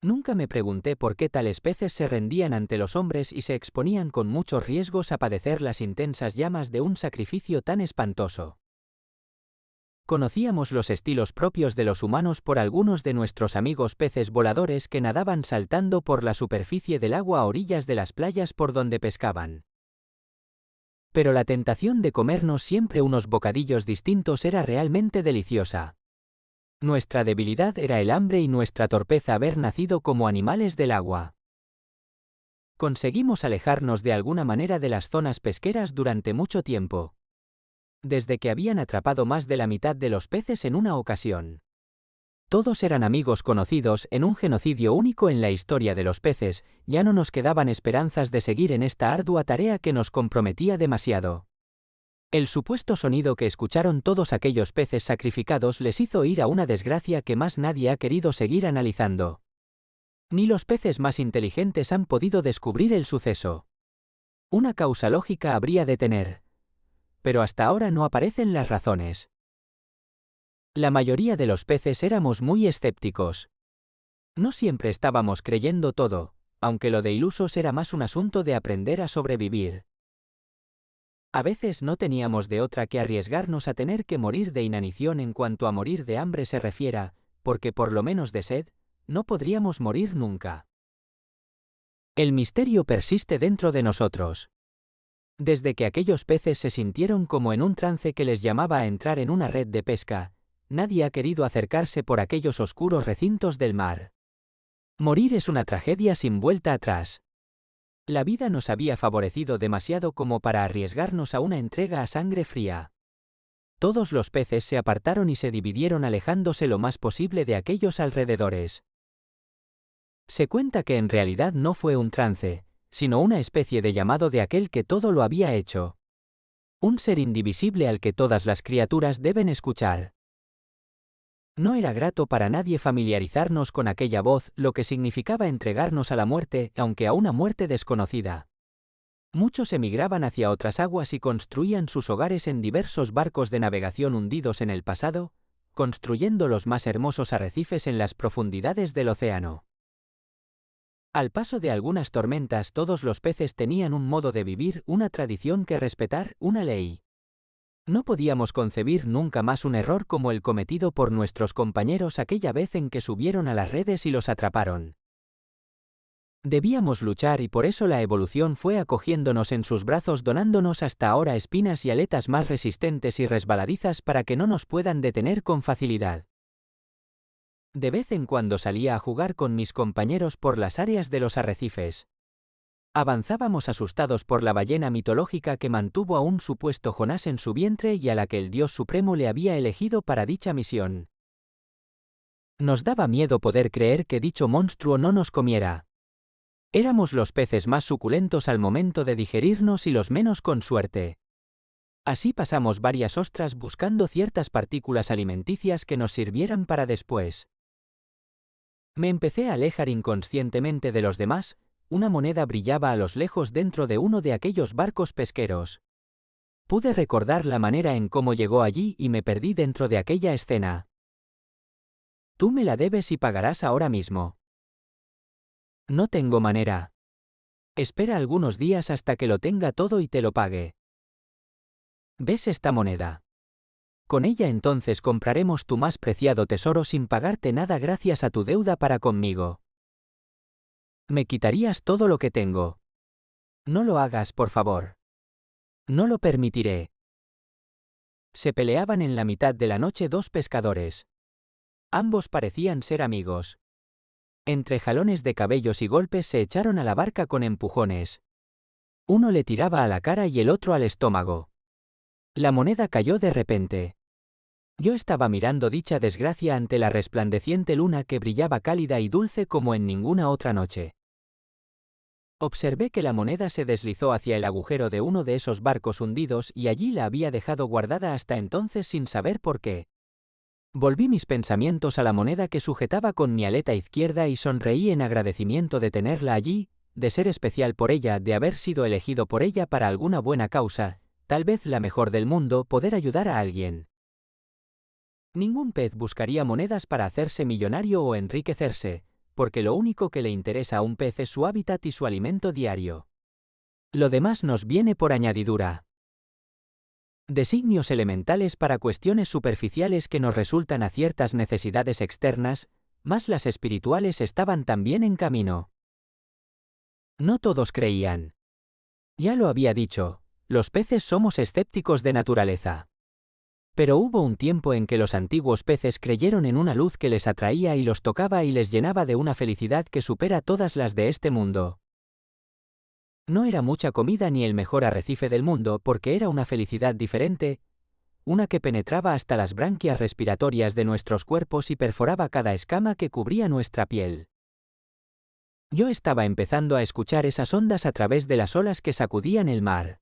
Nunca me pregunté por qué tales peces se rendían ante los hombres y se exponían con muchos riesgos a padecer las intensas llamas de un sacrificio tan espantoso. Conocíamos los estilos propios de los humanos por algunos de nuestros amigos peces voladores que nadaban saltando por la superficie del agua a orillas de las playas por donde pescaban. Pero la tentación de comernos siempre unos bocadillos distintos era realmente deliciosa. Nuestra debilidad era el hambre y nuestra torpeza haber nacido como animales del agua. Conseguimos alejarnos de alguna manera de las zonas pesqueras durante mucho tiempo. Desde que habían atrapado más de la mitad de los peces en una ocasión. Todos eran amigos conocidos en un genocidio único en la historia de los peces, ya no nos quedaban esperanzas de seguir en esta ardua tarea que nos comprometía demasiado. El supuesto sonido que escucharon todos aquellos peces sacrificados les hizo ir a una desgracia que más nadie ha querido seguir analizando. Ni los peces más inteligentes han podido descubrir el suceso. Una causa lógica habría de tener. Pero hasta ahora no aparecen las razones. La mayoría de los peces éramos muy escépticos. No siempre estábamos creyendo todo, aunque lo de ilusos era más un asunto de aprender a sobrevivir. A veces no teníamos de otra que arriesgarnos a tener que morir de inanición en cuanto a morir de hambre se refiera, porque por lo menos de sed, no podríamos morir nunca. El misterio persiste dentro de nosotros. Desde que aquellos peces se sintieron como en un trance que les llamaba a entrar en una red de pesca, nadie ha querido acercarse por aquellos oscuros recintos del mar. Morir es una tragedia sin vuelta atrás. La vida nos había favorecido demasiado como para arriesgarnos a una entrega a sangre fría. Todos los peces se apartaron y se dividieron alejándose lo más posible de aquellos alrededores. Se cuenta que en realidad no fue un trance, sino una especie de llamado de aquel que todo lo había hecho. Un ser indivisible al que todas las criaturas deben escuchar. No era grato para nadie familiarizarnos con aquella voz, lo que significaba entregarnos a la muerte, aunque a una muerte desconocida. Muchos emigraban hacia otras aguas y construían sus hogares en diversos barcos de navegación hundidos en el pasado, construyendo los más hermosos arrecifes en las profundidades del océano. Al paso de algunas tormentas todos los peces tenían un modo de vivir, una tradición que respetar, una ley. No podíamos concebir nunca más un error como el cometido por nuestros compañeros aquella vez en que subieron a las redes y los atraparon. Debíamos luchar y por eso la evolución fue acogiéndonos en sus brazos donándonos hasta ahora espinas y aletas más resistentes y resbaladizas para que no nos puedan detener con facilidad. De vez en cuando salía a jugar con mis compañeros por las áreas de los arrecifes. Avanzábamos asustados por la ballena mitológica que mantuvo a un supuesto Jonás en su vientre y a la que el Dios Supremo le había elegido para dicha misión. Nos daba miedo poder creer que dicho monstruo no nos comiera. Éramos los peces más suculentos al momento de digerirnos y los menos con suerte. Así pasamos varias ostras buscando ciertas partículas alimenticias que nos sirvieran para después. Me empecé a alejar inconscientemente de los demás. Una moneda brillaba a los lejos dentro de uno de aquellos barcos pesqueros. Pude recordar la manera en cómo llegó allí y me perdí dentro de aquella escena. Tú me la debes y pagarás ahora mismo. No tengo manera. Espera algunos días hasta que lo tenga todo y te lo pague. ¿Ves esta moneda? Con ella entonces compraremos tu más preciado tesoro sin pagarte nada gracias a tu deuda para conmigo. Me quitarías todo lo que tengo. No lo hagas, por favor. No lo permitiré. Se peleaban en la mitad de la noche dos pescadores. Ambos parecían ser amigos. Entre jalones de cabellos y golpes se echaron a la barca con empujones. Uno le tiraba a la cara y el otro al estómago. La moneda cayó de repente. Yo estaba mirando dicha desgracia ante la resplandeciente luna que brillaba cálida y dulce como en ninguna otra noche. Observé que la moneda se deslizó hacia el agujero de uno de esos barcos hundidos y allí la había dejado guardada hasta entonces sin saber por qué. Volví mis pensamientos a la moneda que sujetaba con mi aleta izquierda y sonreí en agradecimiento de tenerla allí, de ser especial por ella, de haber sido elegido por ella para alguna buena causa, tal vez la mejor del mundo, poder ayudar a alguien. Ningún pez buscaría monedas para hacerse millonario o enriquecerse, porque lo único que le interesa a un pez es su hábitat y su alimento diario. Lo demás nos viene por añadidura. Designios elementales para cuestiones superficiales que nos resultan a ciertas necesidades externas, más las espirituales estaban también en camino. No todos creían. Ya lo había dicho, los peces somos escépticos de naturaleza. Pero hubo un tiempo en que los antiguos peces creyeron en una luz que les atraía y los tocaba y les llenaba de una felicidad que supera todas las de este mundo. No era mucha comida ni el mejor arrecife del mundo porque era una felicidad diferente, una que penetraba hasta las branquias respiratorias de nuestros cuerpos y perforaba cada escama que cubría nuestra piel. Yo estaba empezando a escuchar esas ondas a través de las olas que sacudían el mar.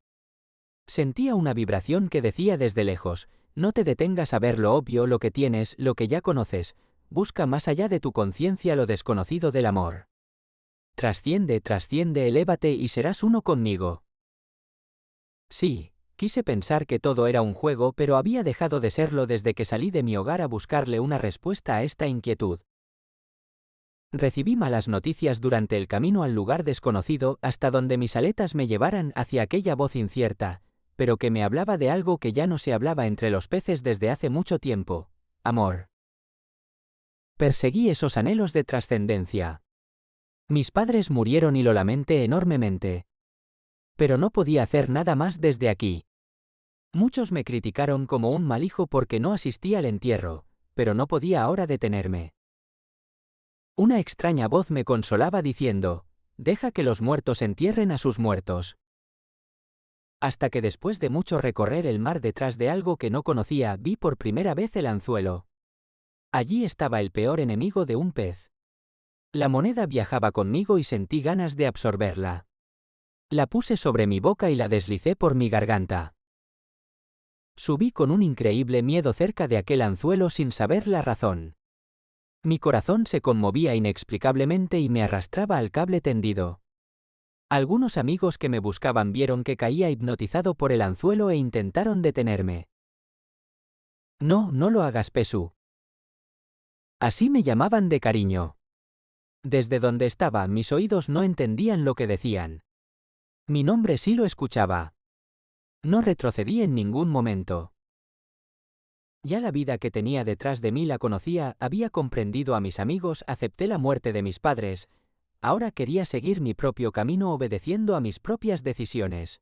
Sentía una vibración que decía desde lejos: no te detengas a ver lo obvio, lo que tienes, lo que ya conoces, busca más allá de tu conciencia lo desconocido del amor. Trasciende, trasciende, elévate y serás uno conmigo. Sí, quise pensar que todo era un juego, pero había dejado de serlo desde que salí de mi hogar a buscarle una respuesta a esta inquietud. Recibí malas noticias durante el camino al lugar desconocido, hasta donde mis aletas me llevaran hacia aquella voz incierta, pero que me hablaba de algo que ya no se hablaba entre los peces desde hace mucho tiempo: amor. Perseguí esos anhelos de trascendencia. Mis padres murieron y lo lamenté enormemente. Pero no podía hacer nada más desde aquí. Muchos me criticaron como un mal hijo porque no asistí al entierro, pero no podía ahora detenerme. Una extraña voz me consolaba diciendo: deja que los muertos entierren a sus muertos. Hasta que después de mucho recorrer el mar detrás de algo que no conocía, vi por primera vez el anzuelo. Allí estaba el peor enemigo de un pez. La moneda viajaba conmigo y sentí ganas de absorberla. La puse sobre mi boca y la deslicé por mi garganta. Subí con un increíble miedo cerca de aquel anzuelo sin saber la razón. Mi corazón se conmovía inexplicablemente y me arrastraba al cable tendido. Algunos amigos que me buscaban vieron que caía hipnotizado por el anzuelo e intentaron detenerme. No, no lo hagas, Pesú. Así me llamaban de cariño. Desde donde estaba, mis oídos no entendían lo que decían. Mi nombre sí lo escuchaba. No retrocedí en ningún momento. Ya la vida que tenía detrás de mí la conocía, había comprendido a mis amigos, acepté la muerte de mis padres. Ahora quería seguir mi propio camino obedeciendo a mis propias decisiones.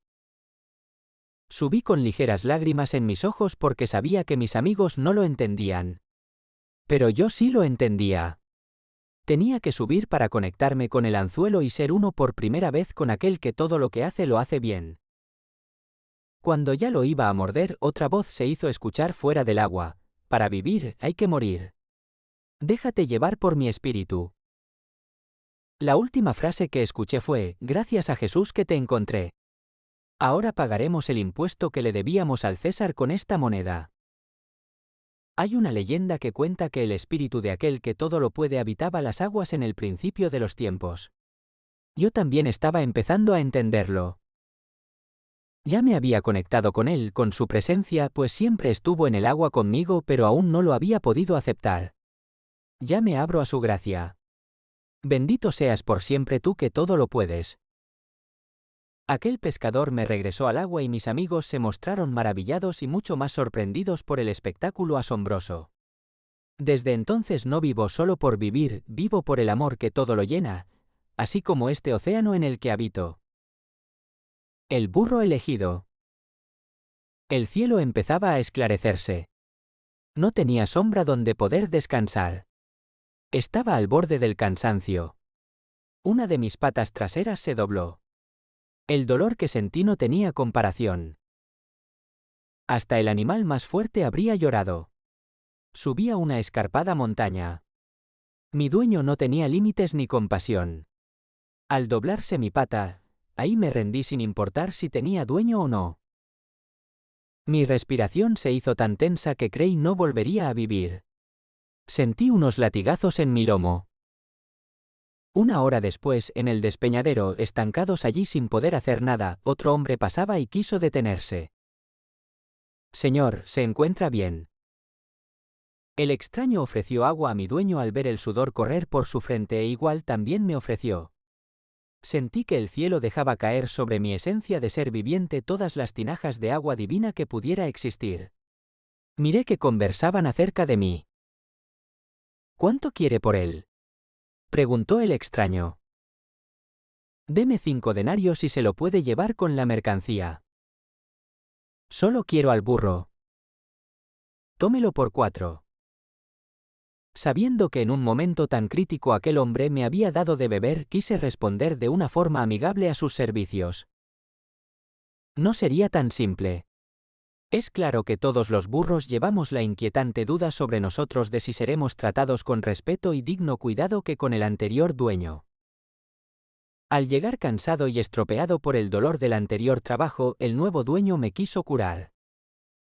Subí con ligeras lágrimas en mis ojos porque sabía que mis amigos no lo entendían. Pero yo sí lo entendía. Tenía que subir para conectarme con el anzuelo y ser uno por primera vez con aquel que todo lo que hace lo hace bien. Cuando ya lo iba a morder, otra voz se hizo escuchar fuera del agua: para vivir hay que morir. Déjate llevar por mi espíritu. La última frase que escuché fue: gracias a Jesús que te encontré. Ahora pagaremos el impuesto que le debíamos al César con esta moneda. Hay una leyenda que cuenta que el espíritu de aquel que todo lo puede habitaba las aguas en el principio de los tiempos. Yo también estaba empezando a entenderlo. Ya me había conectado con él, con su presencia, pues siempre estuvo en el agua conmigo, pero aún no lo había podido aceptar. Ya me abro a su gracia. Bendito seas por siempre tú que todo lo puedes. Aquel pescador me regresó al agua y mis amigos se mostraron maravillados y mucho más sorprendidos por el espectáculo asombroso. Desde entonces no vivo solo por vivir, vivo por el amor que todo lo llena, así como este océano en el que habito. El burro elegido. El cielo empezaba a esclarecerse. No tenía sombra donde poder descansar. Estaba al borde del cansancio. Una de mis patas traseras se dobló. El dolor que sentí no tenía comparación. Hasta el animal más fuerte habría llorado. Subía una escarpada montaña. Mi dueño no tenía límites ni compasión. Al doblarse mi pata, ahí me rendí sin importar si tenía dueño o no. Mi respiración se hizo tan tensa que creí no volvería a vivir. Sentí unos latigazos en mi lomo. Una hora después, en el despeñadero, estancados allí sin poder hacer nada, otro hombre pasaba y quiso detenerse. «Señor, ¿se encuentra bien?» El extraño ofreció agua a mi dueño al ver el sudor correr por su frente e igual también me ofreció. Sentí que el cielo dejaba caer sobre mi esencia de ser viviente todas las tinajas de agua divina que pudiera existir. Miré que conversaban acerca de mí. «¿Cuánto quiere por él?», preguntó el extraño. «Deme 5 denarios y se lo puede llevar con la mercancía». «Solo quiero al burro». «Tómelo por 4». Sabiendo que en un momento tan crítico aquel hombre me había dado de beber, quise responder de una forma amigable a sus servicios. No sería tan simple. Es claro que todos los burros llevamos la inquietante duda sobre nosotros de si seremos tratados con respeto y digno cuidado que con el anterior dueño. Al llegar cansado y estropeado por el dolor del anterior trabajo, el nuevo dueño me quiso curar.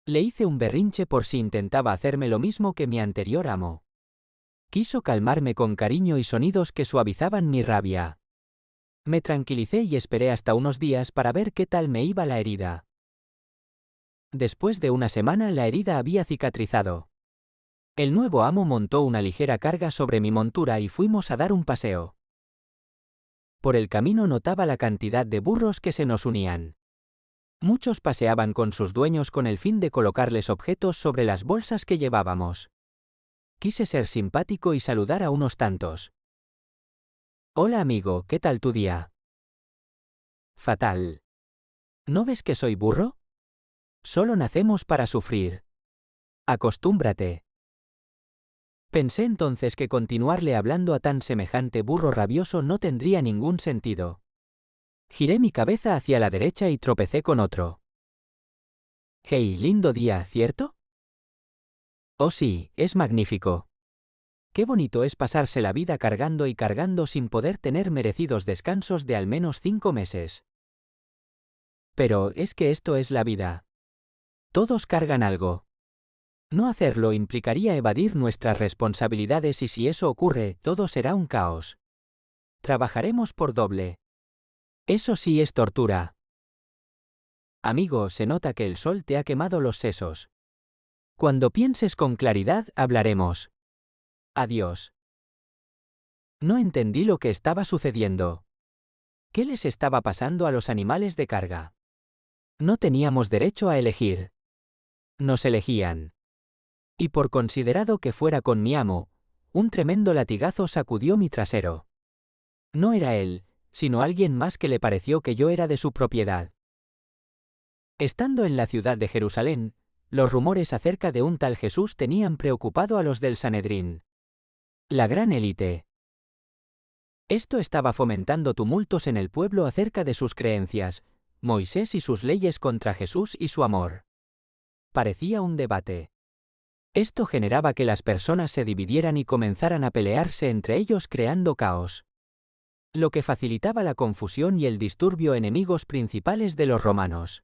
Le hice un berrinche por si intentaba hacerme lo mismo que mi anterior amo. Quiso calmarme con cariño y sonidos que suavizaban mi rabia. Me tranquilicé y esperé hasta unos días para ver qué tal me iba la herida. Después de una semana la herida había cicatrizado. El nuevo amo montó una ligera carga sobre mi montura y fuimos a dar un paseo. Por el camino notaba la cantidad de burros que se nos unían. Muchos paseaban con sus dueños con el fin de colocarles objetos sobre las bolsas que llevábamos. Quise ser simpático y saludar a unos tantos. «Hola amigo, ¿qué tal tu día?» «Fatal. ¿No ves que soy burro? Solo nacemos para sufrir. Acostúmbrate». Pensé entonces que continuarle hablando a tan semejante burro rabioso no tendría ningún sentido. Giré mi cabeza hacia la derecha y tropecé con otro. «Hey, lindo día, ¿cierto?» «Oh sí, es magnífico. Qué bonito es pasarse la vida cargando y cargando sin poder tener merecidos descansos de al menos 5 meses. Pero es que esto es la vida. Todos cargan algo. No hacerlo implicaría evadir nuestras responsabilidades y si eso ocurre, todo será un caos. Trabajaremos por doble. Eso sí es tortura. Amigo, se nota que el sol te ha quemado los sesos. Cuando pienses con claridad, hablaremos. Adiós». No entendí lo que estaba sucediendo. ¿Qué les estaba pasando a los animales de carga? No teníamos derecho a elegir. Nos elegían. Y por considerado que fuera con mi amo, un tremendo latigazo sacudió mi trasero. No era él, sino alguien más que le pareció que yo era de su propiedad. Estando en la ciudad de Jerusalén, los rumores acerca de un tal Jesús tenían preocupado a los del Sanedrín. La gran élite. Esto estaba fomentando tumultos en el pueblo acerca de sus creencias, Moisés y sus leyes contra Jesús y su amor. Parecía un debate. Esto generaba que las personas se dividieran y comenzaran a pelearse entre ellos creando caos. Lo que facilitaba la confusión y el disturbio enemigos principales de los romanos.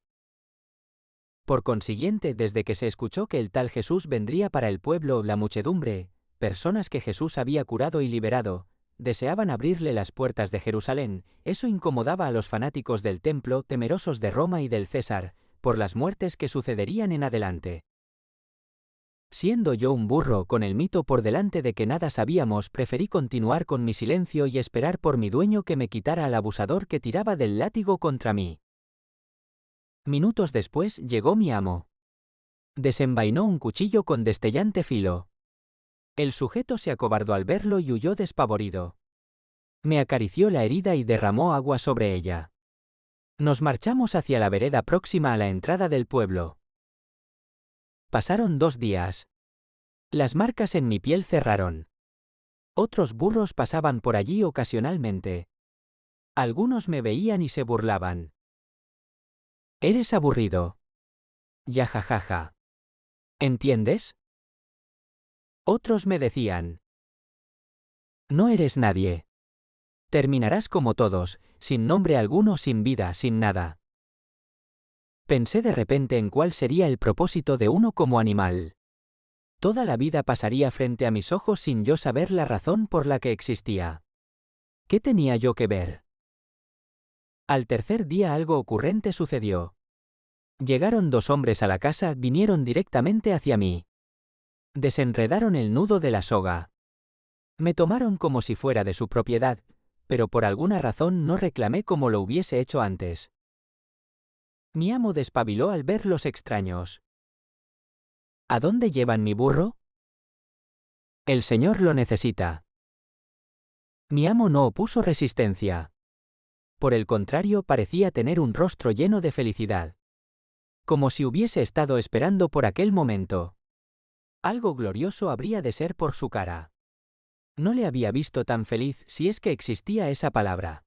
Por consiguiente, desde que se escuchó que el tal Jesús vendría para el pueblo, la muchedumbre, personas que Jesús había curado y liberado, deseaban abrirle las puertas de Jerusalén. Eso incomodaba a los fanáticos del templo, temerosos de Roma y del César, por las muertes que sucederían en adelante. Siendo yo un burro con el mito por delante de que nada sabíamos, preferí continuar con mi silencio y esperar por mi dueño que me quitara al abusador que tiraba del látigo contra mí. Minutos después llegó mi amo. Desenvainó un cuchillo con destellante filo. El sujeto se acobardó al verlo y huyó despavorido. Me acarició la herida y derramó agua sobre ella. Nos marchamos hacia la vereda próxima a la entrada del pueblo. Pasaron 2 días. Las marcas en mi piel cerraron. Otros burros pasaban por allí ocasionalmente. Algunos me veían y se burlaban. «Eres aburrido». «Ya jajaja. ¿Entiendes? Otros me decían: no eres nadie. Terminarás como todos, sin nombre alguno, sin vida, sin nada. Pensé de repente en cuál sería el propósito de uno como animal. Toda la vida pasaría frente a mis ojos sin yo saber la razón por la que existía. ¿Qué tenía yo que ver? Al tercer día algo ocurrente sucedió. Llegaron dos hombres a la casa, vinieron directamente hacia mí. Desenredaron el nudo de la soga. Me tomaron como si fuera de su propiedad, pero por alguna razón no reclamé como lo hubiese hecho antes. Mi amo despabiló al ver los extraños. ¿A dónde llevan mi burro? El señor lo necesita. Mi amo no opuso resistencia. Por el contrario, parecía tener un rostro lleno de felicidad. Como si hubiese estado esperando por aquel momento. Algo glorioso habría de ser por su cara. No le había visto tan feliz, si es que existía esa palabra.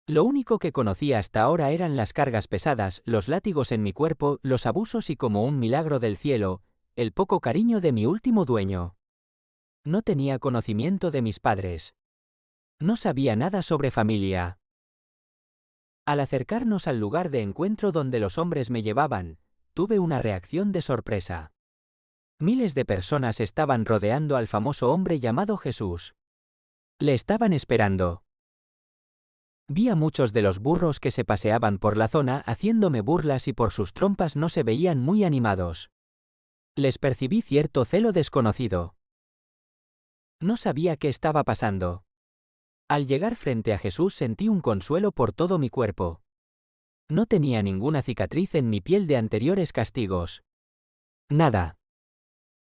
Lo único que conocía hasta ahora eran las cargas pesadas, los látigos en mi cuerpo, los abusos y, como un milagro del cielo, el poco cariño de mi último dueño. No tenía conocimiento de mis padres. No sabía nada sobre familia. Al acercarnos al lugar de encuentro donde los hombres me llevaban, tuve una reacción de sorpresa. Miles de personas estaban rodeando al famoso hombre llamado Jesús. Le estaban esperando. Vi a muchos de los burros que se paseaban por la zona haciéndome burlas y por sus trompas no se veían muy animados. Les percibí cierto celo desconocido. No sabía qué estaba pasando. Al llegar frente a Jesús sentí un consuelo por todo mi cuerpo. No tenía ninguna cicatriz en mi piel de anteriores castigos. Nada.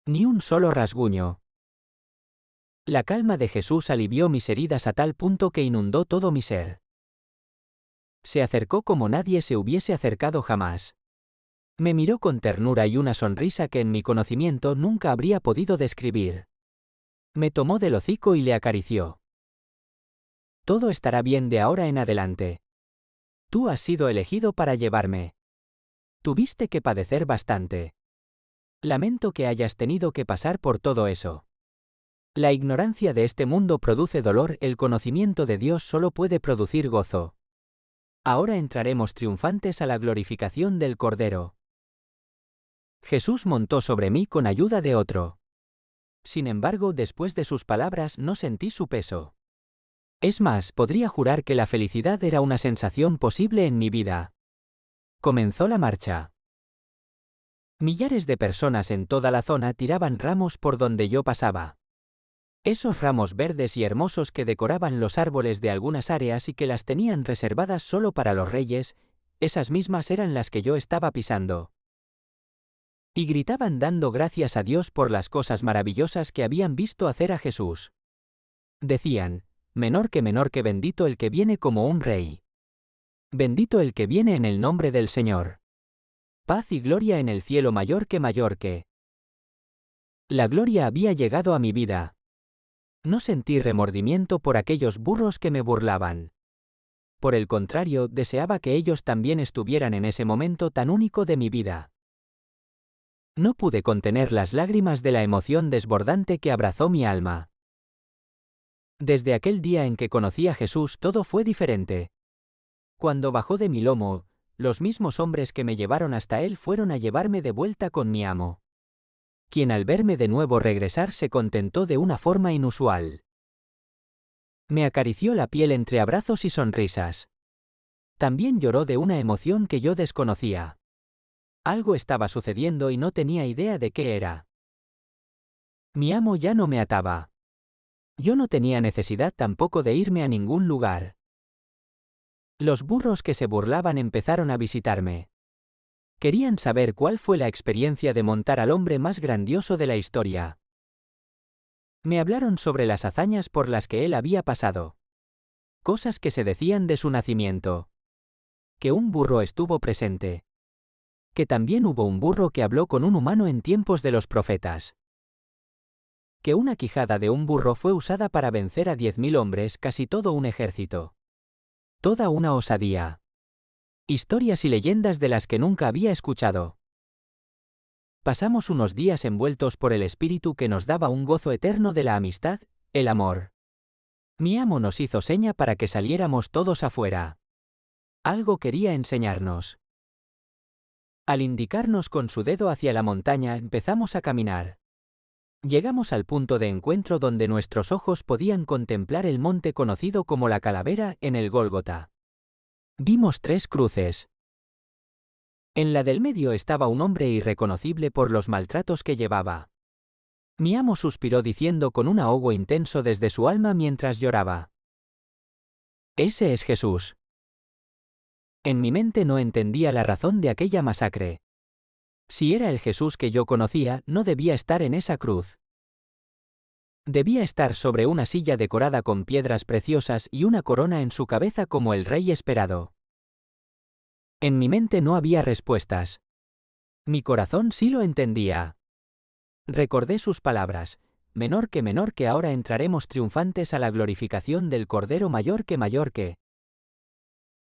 Ni un solo rasguño. La calma de Jesús alivió mis heridas a tal punto que inundó todo mi ser. Se acercó como nadie se hubiese acercado jamás. Me miró con ternura y una sonrisa que en mi conocimiento nunca habría podido describir. Me tomó del hocico y le acarició. Todo estará bien de ahora en adelante. Tú has sido elegido para llevarme. Tuviste que padecer bastante. Lamento que hayas tenido que pasar por todo eso. La ignorancia de este mundo produce dolor, el conocimiento de Dios solo puede producir gozo. Ahora entraremos triunfantes a la glorificación del Cordero. Jesús montó sobre mí con ayuda de otro. Sin embargo, después de sus palabras no sentí su peso. Es más, podría jurar que la felicidad era una sensación posible en mi vida. Comenzó la marcha. Millares de personas en toda la zona tiraban ramos por donde yo pasaba. Esos ramos verdes y hermosos que decoraban los árboles de algunas áreas y que las tenían reservadas solo para los reyes, esas mismas eran las que yo estaba pisando. Y gritaban dando gracias a Dios por las cosas maravillosas que habían visto hacer a Jesús. Decían: menor que bendito el que viene como un rey. Bendito el que viene en el nombre del Señor. Paz y gloria en el cielo mayor que. La gloria había llegado a mi vida. No sentí remordimiento por aquellos burros que me burlaban. Por el contrario, deseaba que ellos también estuvieran en ese momento tan único de mi vida. No pude contener las lágrimas de la emoción desbordante que abrazó mi alma. Desde aquel día en que conocí a Jesús, todo fue diferente. Cuando bajó de mi lomo, los mismos hombres que me llevaron hasta él fueron a llevarme de vuelta con mi amo, quien al verme de nuevo regresar se contentó de una forma inusual. Me acarició la piel entre abrazos y sonrisas. También lloró de una emoción que yo desconocía. Algo estaba sucediendo y no tenía idea de qué era. Mi amo ya no me ataba. Yo no tenía necesidad tampoco de irme a ningún lugar. Los burros que se burlaban empezaron a visitarme. Querían saber cuál fue la experiencia de montar al hombre más grandioso de la historia. Me hablaron sobre las hazañas por las que él había pasado. Cosas que se decían de su nacimiento. Que un burro estuvo presente. Que también hubo un burro que habló con un humano en tiempos de los profetas. Que una quijada de un burro fue usada para vencer a 10.000 hombres, casi todo un ejército. Toda una osadía. Historias y leyendas de las que nunca había escuchado. Pasamos unos días envueltos por el espíritu que nos daba un gozo eterno de la amistad, el amor. Mi amo nos hizo seña para que saliéramos todos afuera. Algo quería enseñarnos. Al indicarnos con su dedo hacia la montaña, empezamos a caminar. Llegamos al punto de encuentro donde nuestros ojos podían contemplar el monte conocido como la Calavera en el Gólgota. Vimos 3 cruces. En la del medio estaba un hombre irreconocible por los maltratos que llevaba. Mi amo suspiró diciendo con un ahogo intenso desde su alma mientras lloraba: «Ese es Jesús». En mi mente no entendía la razón de aquella masacre. Si era el Jesús que yo conocía, no debía estar en esa cruz. Debía estar sobre una silla decorada con piedras preciosas y una corona en su cabeza como el rey esperado. En mi mente no había respuestas. Mi corazón sí lo entendía. Recordé sus palabras: menor que ahora entraremos triunfantes a la glorificación del Cordero mayor que.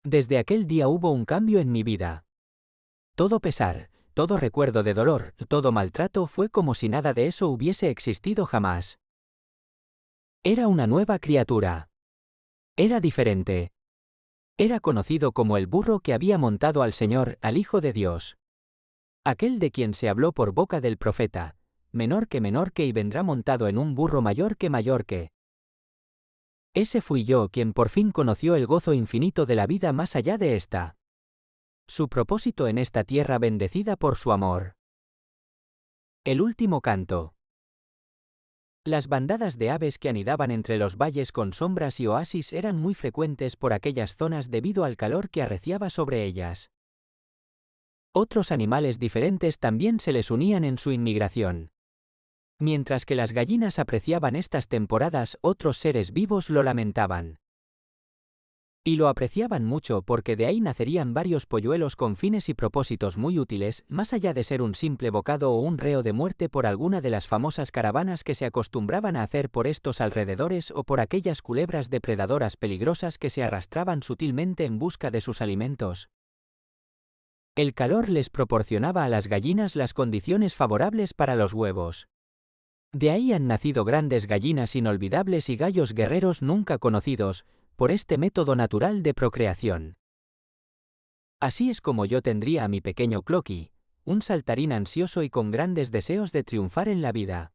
Desde aquel día hubo un cambio en mi vida. Todo pesar, todo recuerdo de dolor, todo maltrato fue como si nada de eso hubiese existido jamás. Era una nueva criatura. Era diferente. Era conocido como el burro que había montado al Señor, al Hijo de Dios. Aquel de quien se habló por boca del profeta: menor que y vendrá montado en un burro mayor que. Ese fui yo quien por fin conoció el gozo infinito de la vida más allá de esta. Su propósito en esta tierra bendecida por su amor. El último canto. Las bandadas de aves que anidaban entre los valles con sombras y oasis eran muy frecuentes por aquellas zonas debido al calor que arreciaba sobre ellas. Otros animales diferentes también se les unían en su inmigración. Mientras que las gallinas apreciaban estas temporadas, otros seres vivos lo lamentaban. Y lo apreciaban mucho porque de ahí nacerían varios polluelos con fines y propósitos muy útiles, más allá de ser un simple bocado o un reo de muerte por alguna de las famosas caravanas que se acostumbraban a hacer por estos alrededores o por aquellas culebras depredadoras peligrosas que se arrastraban sutilmente en busca de sus alimentos. El calor les proporcionaba a las gallinas las condiciones favorables para los huevos. De ahí han nacido grandes gallinas inolvidables y gallos guerreros nunca conocidos, por este método natural de procreación. Así es como yo tendría a mi pequeño Clocky, un saltarín ansioso y con grandes deseos de triunfar en la vida.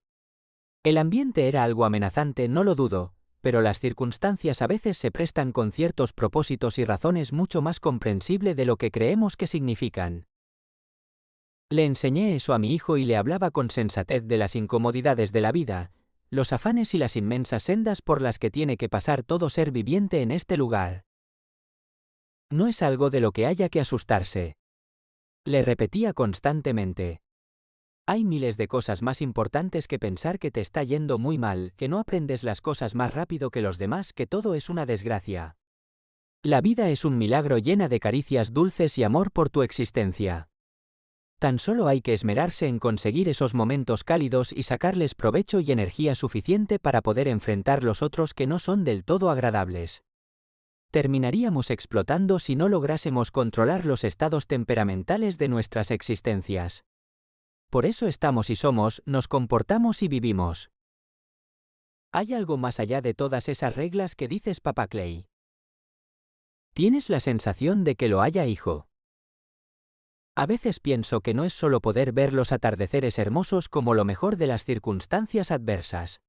El ambiente era algo amenazante, no lo dudo, pero las circunstancias a veces se prestan con ciertos propósitos y razones mucho más comprensible de lo que creemos que significan. Le enseñé eso a mi hijo y le hablaba con sensatez de las incomodidades de la vida, los afanes y las inmensas sendas por las que tiene que pasar todo ser viviente en este lugar. No es algo de lo que haya que asustarse. Le repetía constantemente. Hay miles de cosas más importantes que pensar que te está yendo muy mal, que no aprendes las cosas más rápido que los demás, que todo es una desgracia. La vida es un milagro llena de caricias dulces y amor por tu existencia. Tan solo hay que esmerarse en conseguir esos momentos cálidos y sacarles provecho y energía suficiente para poder enfrentar los otros que no son del todo agradables. Terminaríamos explotando si no lográsemos controlar los estados temperamentales de nuestras existencias. Por eso estamos y somos, nos comportamos y vivimos. ¿Hay algo más allá de todas esas reglas que dices, Papá Clay? ¿Tienes la sensación de que lo haya, hijo? A veces pienso que no es solo poder ver los atardeceres hermosos como lo mejor de las circunstancias adversas.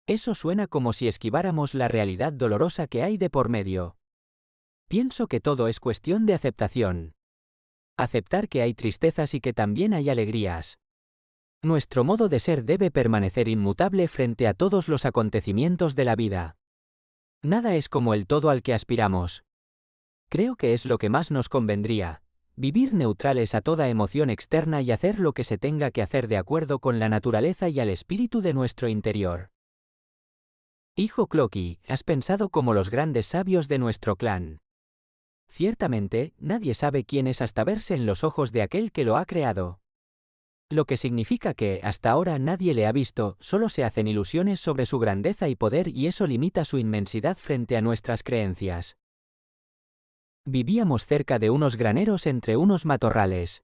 Eso suena como si esquiváramos la realidad dolorosa que hay de por medio. Pienso que todo es cuestión de aceptación. Aceptar que hay tristezas y que también hay alegrías. Nuestro modo de ser debe permanecer inmutable frente a todos los acontecimientos de la vida. Nada es como el todo al que aspiramos. Creo que es lo que más nos convendría. Vivir neutrales a toda emoción externa y hacer lo que se tenga que hacer de acuerdo con la naturaleza y al espíritu de nuestro interior. Hijo Clocky, has pensado como los grandes sabios de nuestro clan. Ciertamente, nadie sabe quién es hasta verse en los ojos de aquel que lo ha creado. Lo que significa que, hasta ahora nadie le ha visto, solo se hacen ilusiones sobre su grandeza y poder y eso limita su inmensidad frente a nuestras creencias. Vivíamos cerca de unos graneros entre unos matorrales.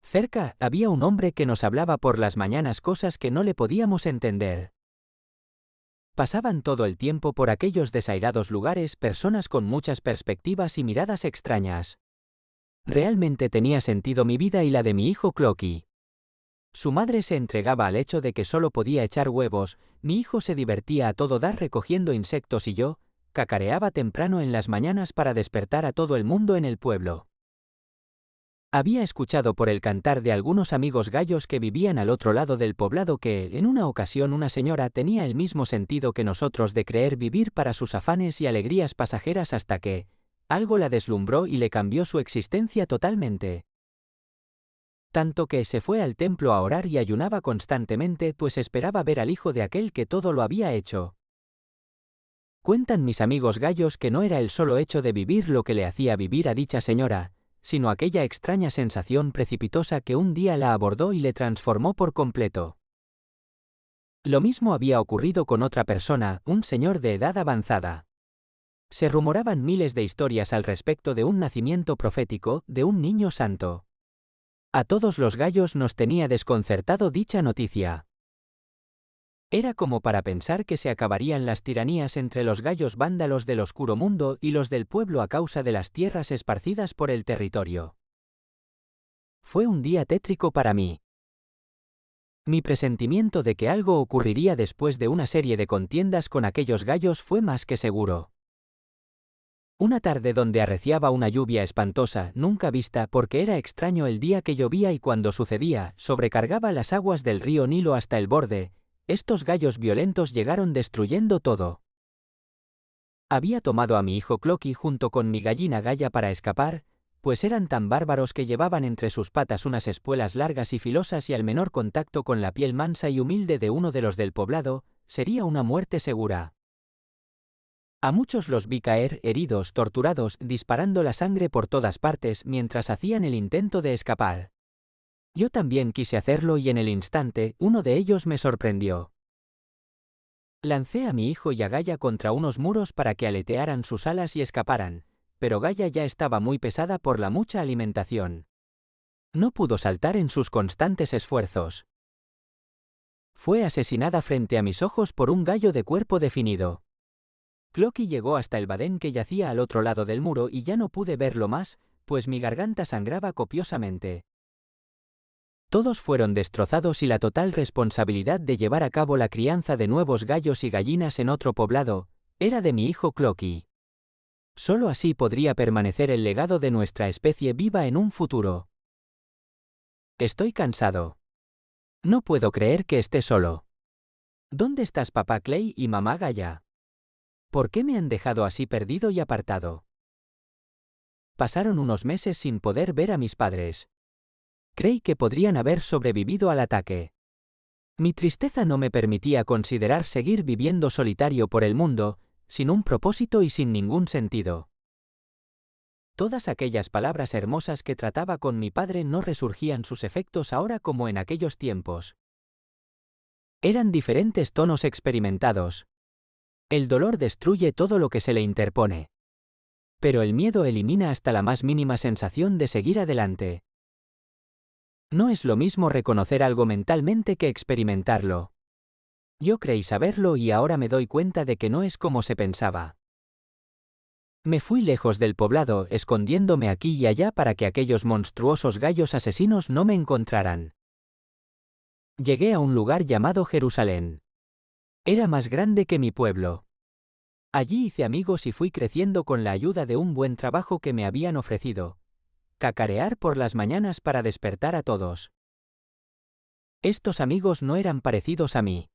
Cerca había un hombre que nos hablaba por las mañanas cosas que no le podíamos entender. Pasaban todo el tiempo por aquellos desairados lugares personas con muchas perspectivas y miradas extrañas. Realmente tenía sentido mi vida y la de mi hijo Clocky. Su madre se entregaba al hecho de que solo podía echar huevos, mi hijo se divertía a todo dar recogiendo insectos y yo, cacareaba temprano en las mañanas para despertar a todo el mundo en el pueblo. Había escuchado por el cantar de algunos amigos gallos que vivían al otro lado del poblado que, en una ocasión, una señora tenía el mismo sentido que nosotros de creer vivir para sus afanes y alegrías pasajeras hasta que algo la deslumbró y le cambió su existencia totalmente. Tanto que se fue al templo a orar y ayunaba constantemente, pues esperaba ver al hijo de aquel que todo lo había hecho. Cuentan mis amigos gallos que no era el solo hecho de vivir lo que le hacía vivir a dicha señora, sino aquella extraña sensación precipitosa que un día la abordó y le transformó por completo. Lo mismo había ocurrido con otra persona, un señor de edad avanzada. Se rumoraban miles de historias al respecto de un nacimiento profético, de un niño santo. A todos los gallos nos tenía desconcertado dicha noticia. Era como para pensar que se acabarían las tiranías entre los gallos vándalos del oscuro mundo y los del pueblo a causa de las tierras esparcidas por el territorio. Fue un día tétrico para mí. Mi presentimiento de que algo ocurriría después de una serie de contiendas con aquellos gallos fue más que seguro. Una tarde donde arreciaba una lluvia espantosa, nunca vista porque era extraño el día que llovía y cuando sucedía, sobrecargaba las aguas del río Nilo hasta el borde, estos gallos violentos llegaron destruyendo todo. Había tomado a mi hijo Clocky junto con mi gallina Gaya para escapar, pues eran tan bárbaros que llevaban entre sus patas unas espuelas largas y filosas y al menor contacto con la piel mansa y humilde de uno de los del poblado, sería una muerte segura. A muchos los vi caer, heridos, torturados, disparando la sangre por todas partes mientras hacían el intento de escapar. Yo también quise hacerlo y en el instante, uno de ellos me sorprendió. Lancé a mi hijo y a Gaya contra unos muros para que aletearan sus alas y escaparan, pero Gaya ya estaba muy pesada por la mucha alimentación. No pudo saltar en sus constantes esfuerzos. Fue asesinada frente a mis ojos por un gallo de cuerpo definido. Clocky llegó hasta el badén que yacía al otro lado del muro y ya no pude verlo más, pues mi garganta sangraba copiosamente. Todos fueron destrozados y la total responsabilidad de llevar a cabo la crianza de nuevos gallos y gallinas en otro poblado, era de mi hijo Clocky. Solo así podría permanecer el legado de nuestra especie viva en un futuro. Estoy cansado. No puedo creer que esté solo. ¿Dónde estás papá Clay y mamá Gaya? ¿Por qué me han dejado así perdido y apartado? Pasaron unos meses sin poder ver a mis padres. Creí que podrían haber sobrevivido al ataque. Mi tristeza no me permitía considerar seguir viviendo solitario por el mundo, sin un propósito y sin ningún sentido. Todas aquellas palabras hermosas que trataba con mi padre no resurgían sus efectos ahora como en aquellos tiempos. Eran diferentes tonos experimentados. El dolor destruye todo lo que se le interpone. Pero el miedo elimina hasta la más mínima sensación de seguir adelante. No es lo mismo reconocer algo mentalmente que experimentarlo. Yo creí saberlo y ahora me doy cuenta de que no es como se pensaba. Me fui lejos del poblado, escondiéndome aquí y allá para que aquellos monstruosos gallos asesinos no me encontraran. Llegué a un lugar llamado Jerusalén. Era más grande que mi pueblo. Allí hice amigos y fui creciendo con la ayuda de un buen trabajo que me habían ofrecido. Cacarear por las mañanas para despertar a todos. Estos amigos no eran parecidos a mí.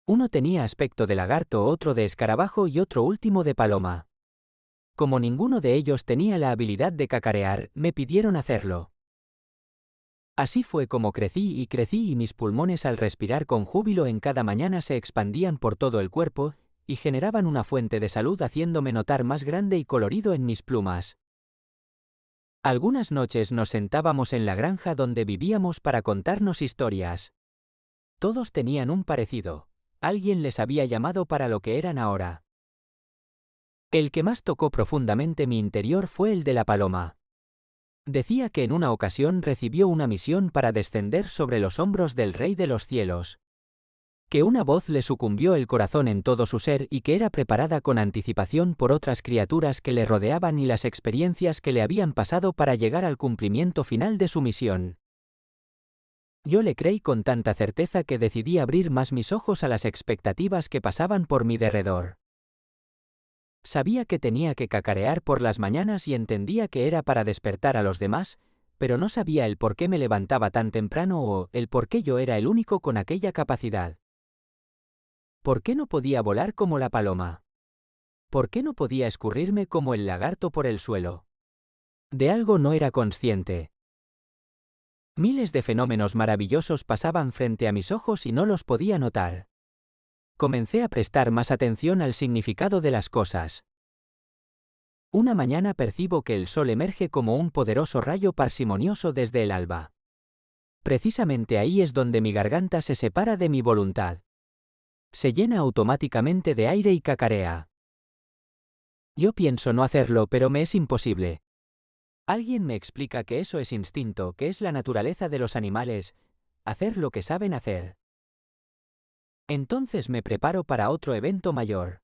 Uno tenía aspecto de lagarto, otro de escarabajo y otro último de paloma. Como ninguno de ellos tenía la habilidad de cacarear, me pidieron hacerlo. Así fue como crecí y mis pulmones al respirar con júbilo en cada mañana se expandían por todo el cuerpo y generaban una fuente de salud haciéndome notar más grande y colorido en mis plumas. Algunas noches nos sentábamos en la granja donde vivíamos para contarnos historias. Todos tenían un parecido. Alguien les había llamado para lo que eran ahora. El que más tocó profundamente mi interior fue el de la paloma. Decía que en una ocasión recibió una misión para descender sobre los hombros del Rey de los Cielos. Que una voz le sucumbió el corazón en todo su ser y que era preparada con anticipación por otras criaturas que le rodeaban y las experiencias que le habían pasado para llegar al cumplimiento final de su misión. Yo le creí con tanta certeza que decidí abrir más mis ojos a las expectativas que pasaban por mi derredor. Sabía que tenía que cacarear por las mañanas y entendía que era para despertar a los demás, pero no sabía el por qué me levantaba tan temprano o el por qué yo era el único con aquella capacidad. ¿Por qué no podía volar como la paloma? ¿Por qué no podía escurrirme como el lagarto por el suelo? De algo no era consciente. Miles de fenómenos maravillosos pasaban frente a mis ojos y no los podía notar. Comencé a prestar más atención al significado de las cosas. Una mañana percibo que el sol emerge como un poderoso rayo parsimonioso desde el alba. Precisamente ahí es donde mi garganta se separa de mi voluntad. Se llena automáticamente de aire y cacarea. Yo pienso no hacerlo, pero me es imposible. Alguien me explica que eso es instinto, que es la naturaleza de los animales, hacer lo que saben hacer. Entonces me preparo para otro evento mayor.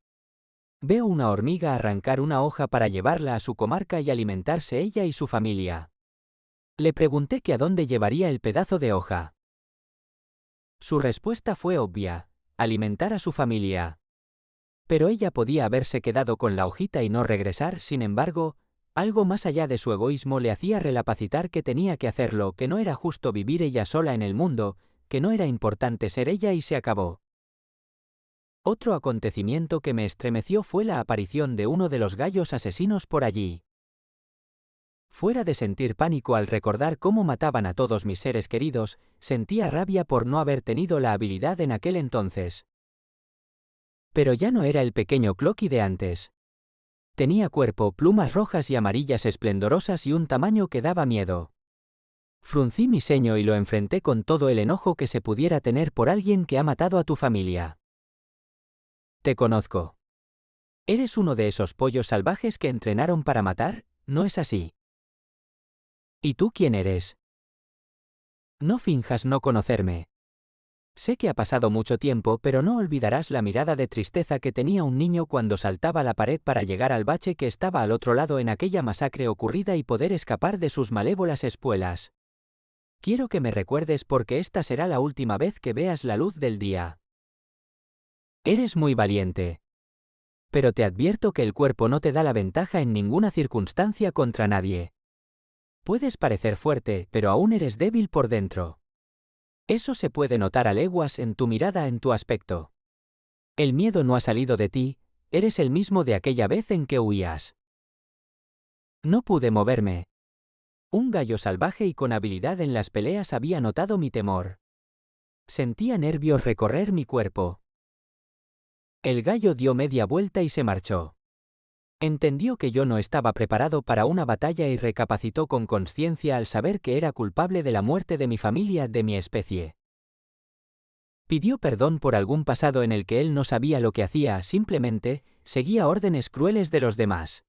Veo una hormiga arrancar una hoja para llevarla a su comarca y alimentarse ella y su familia. Le pregunté que a dónde llevaría el pedazo de hoja. Su respuesta fue obvia: alimentar a su familia. Pero ella podía haberse quedado con la hojita y no regresar, sin embargo, algo más allá de su egoísmo le hacía recapacitar que tenía que hacerlo, que no era justo vivir ella sola en el mundo, que no era importante ser ella y se acabó. Otro acontecimiento que me estremeció fue la aparición de uno de los gallos asesinos por allí. Fuera de sentir pánico al recordar cómo mataban a todos mis seres queridos, sentía rabia por no haber tenido la habilidad en aquel entonces. Pero ya no era el pequeño Clocky de antes. Tenía cuerpo, plumas rojas y amarillas esplendorosas y un tamaño que daba miedo. Fruncí mi ceño y lo enfrenté con todo el enojo que se pudiera tener por alguien que ha matado a tu familia. Te conozco. ¿Eres uno de esos pollos salvajes que entrenaron para matar? ¿No es así? ¿Y tú quién eres? No finjas no conocerme. Sé que ha pasado mucho tiempo, pero no olvidarás la mirada de tristeza que tenía un niño cuando saltaba la pared para llegar al bache que estaba al otro lado en aquella masacre ocurrida y poder escapar de sus malévolas espuelas. Quiero que me recuerdes porque esta será la última vez que veas la luz del día. Eres muy valiente. Pero te advierto que el cuerpo no te da la ventaja en ninguna circunstancia contra nadie. Puedes parecer fuerte, pero aún eres débil por dentro. Eso se puede notar a leguas en tu mirada, en tu aspecto. El miedo no ha salido de ti, eres el mismo de aquella vez en que huías. No pude moverme. Un gallo salvaje y con habilidad en las peleas había notado mi temor. Sentía nervios recorrer mi cuerpo. El gallo dio media vuelta y se marchó. Entendió que yo no estaba preparado para una batalla y recapacitó con conciencia al saber que era culpable de la muerte de mi familia, de mi especie. Pidió perdón por algún pasado en el que él no sabía lo que hacía, simplemente seguía órdenes crueles de los demás.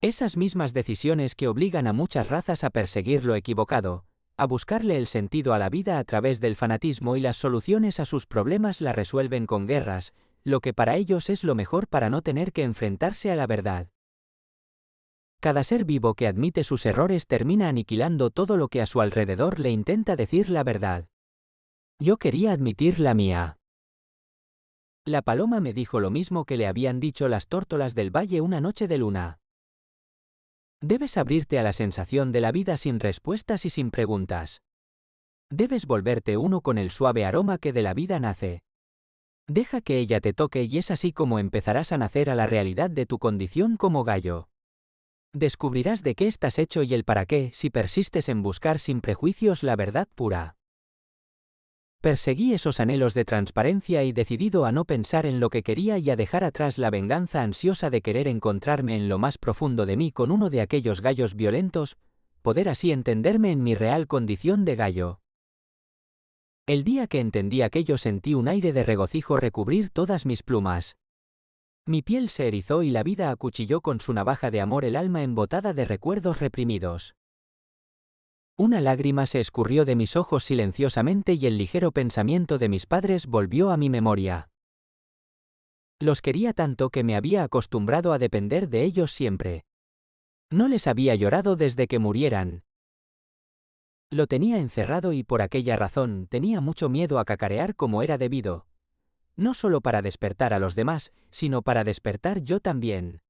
Esas mismas decisiones que obligan a muchas razas a perseguir lo equivocado, a buscarle el sentido a la vida a través del fanatismo y las soluciones a sus problemas las resuelven con guerras, lo que para ellos es lo mejor para no tener que enfrentarse a la verdad. Cada ser vivo que admite sus errores termina aniquilando todo lo que a su alrededor le intenta decir la verdad. Yo quería admitir la mía. La paloma me dijo lo mismo que le habían dicho las tórtolas del valle una noche de luna. Debes abrirte a la sensación de la vida sin respuestas y sin preguntas. Debes volverte uno con el suave aroma que de la vida nace. Deja que ella te toque y es así como empezarás a nacer a la realidad de tu condición como gallo. Descubrirás de qué estás hecho y el para qué si persistes en buscar sin prejuicios la verdad pura. Perseguí esos anhelos de transparencia y decidido a no pensar en lo que quería y a dejar atrás la venganza ansiosa de querer encontrarme en lo más profundo de mí con uno de aquellos gallos violentos, poder así entenderme en mi real condición de gallo. El día que entendí aquello sentí un aire de regocijo recubrir todas mis plumas. Mi piel se erizó y la vida acuchilló con su navaja de amor el alma embotada de recuerdos reprimidos. Una lágrima se escurrió de mis ojos silenciosamente y el ligero pensamiento de mis padres volvió a mi memoria. Los quería tanto que me había acostumbrado a depender de ellos siempre. No les había llorado desde que murieran. Lo tenía encerrado y por aquella razón tenía mucho miedo a cacarear como era debido. No solo para despertar a los demás, sino para despertar yo también.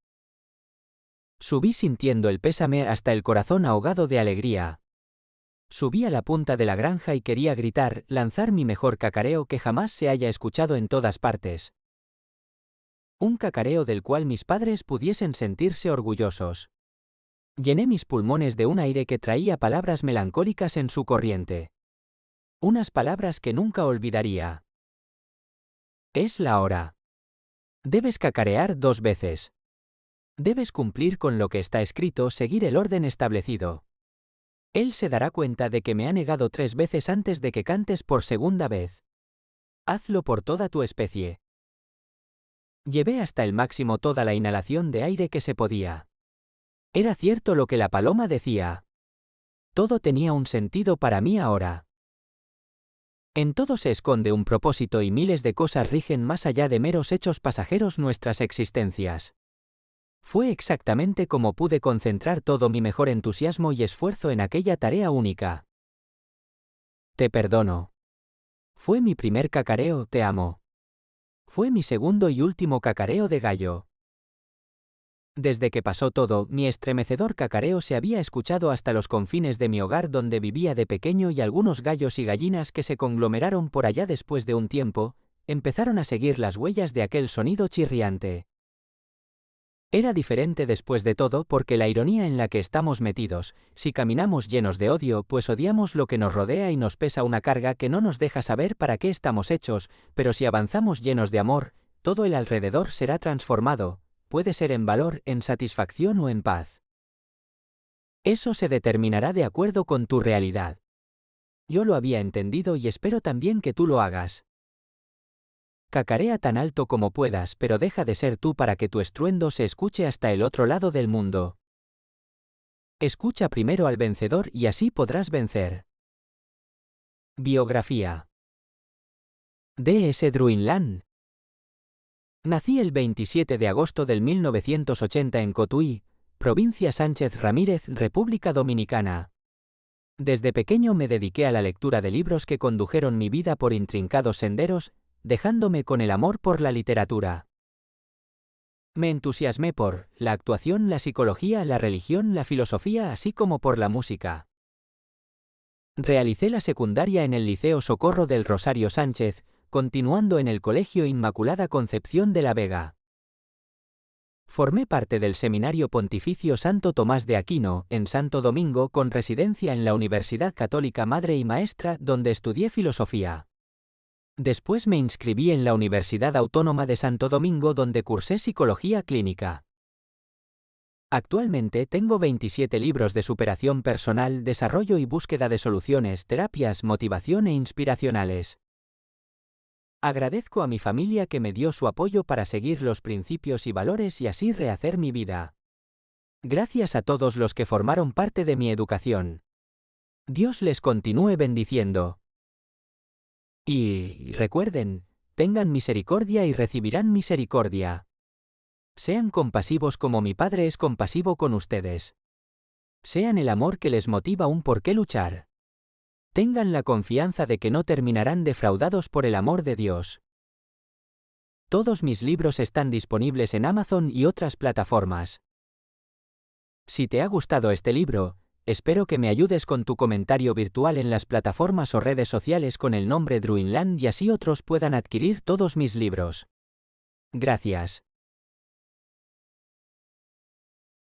Subí sintiendo el pésame hasta el corazón ahogado de alegría. Subí a la punta de la granja y quería gritar, lanzar mi mejor cacareo que jamás se haya escuchado en todas partes. Un cacareo del cual mis padres pudiesen sentirse orgullosos. Llené mis pulmones de un aire que traía palabras melancólicas en su corriente. Unas palabras que nunca olvidaría. Es la hora. Debes cacarear 2 veces. Debes cumplir con lo que está escrito, seguir el orden establecido. Él se dará cuenta de que me ha negado 3 veces antes de que cantes por segunda vez. Hazlo por toda tu especie. Llevé hasta el máximo toda la inhalación de aire que se podía. Era cierto lo que la paloma decía. Todo tenía un sentido para mí ahora. En todo se esconde un propósito y miles de cosas rigen más allá de meros hechos pasajeros nuestras existencias. Fue exactamente como pude concentrar todo mi mejor entusiasmo y esfuerzo en aquella tarea única. Te perdono. Fue mi primer cacareo, te amo. Fue mi segundo y último cacareo de gallo. Desde que pasó todo, mi estremecedor cacareo se había escuchado hasta los confines de mi hogar donde vivía de pequeño y algunos gallos y gallinas que se conglomeraron por allá después de un tiempo, empezaron a seguir las huellas de aquel sonido chirriante. Era diferente después de todo porque la ironía en la que estamos metidos, si caminamos llenos de odio, pues odiamos lo que nos rodea y nos pesa una carga que no nos deja saber para qué estamos hechos, pero si avanzamos llenos de amor, todo el alrededor será transformado, puede ser en valor, en satisfacción o en paz. Eso se determinará de acuerdo con tu realidad. Yo lo había entendido y espero también que tú lo hagas. Cacarea tan alto como puedas, pero deja de ser tú para que tu estruendo se escuche hasta el otro lado del mundo. Escucha primero al vencedor y así podrás vencer. Biografía. D.S. Druinland. Nací el 27 de agosto del 1980 en Cotuí, provincia Sánchez Ramírez, República Dominicana. Desde pequeño me dediqué a la lectura de libros que condujeron mi vida por intrincados senderos, dejándome con el amor por la literatura. Me entusiasmé por la actuación, la psicología, la religión, la filosofía, así como por la música. Realicé la secundaria en el Liceo Socorro del Rosario Sánchez, continuando en el Colegio Inmaculada Concepción de la Vega. Formé parte del Seminario Pontificio Santo Tomás de Aquino, en Santo Domingo, con residencia en la Universidad Católica Madre y Maestra, donde estudié filosofía. Después me inscribí en la Universidad Autónoma de Santo Domingo donde cursé psicología clínica. Actualmente tengo 27 libros de superación personal, desarrollo y búsqueda de soluciones, terapias, motivación e inspiracionales. Agradezco a mi familia que me dio su apoyo para seguir los principios y valores y así rehacer mi vida. Gracias a todos los que formaron parte de mi educación. Dios les continúe bendiciendo. Y recuerden, tengan misericordia y recibirán misericordia. Sean compasivos como mi Padre es compasivo con ustedes. Sean el amor que les motiva un por qué luchar. Tengan la confianza de que no terminarán defraudados por el amor de Dios. Todos mis libros están disponibles en Amazon y otras plataformas. Si te ha gustado este libro, espero que me ayudes con tu comentario virtual en las plataformas o redes sociales con el nombre Druinland y así otros puedan adquirir todos mis libros. Gracias.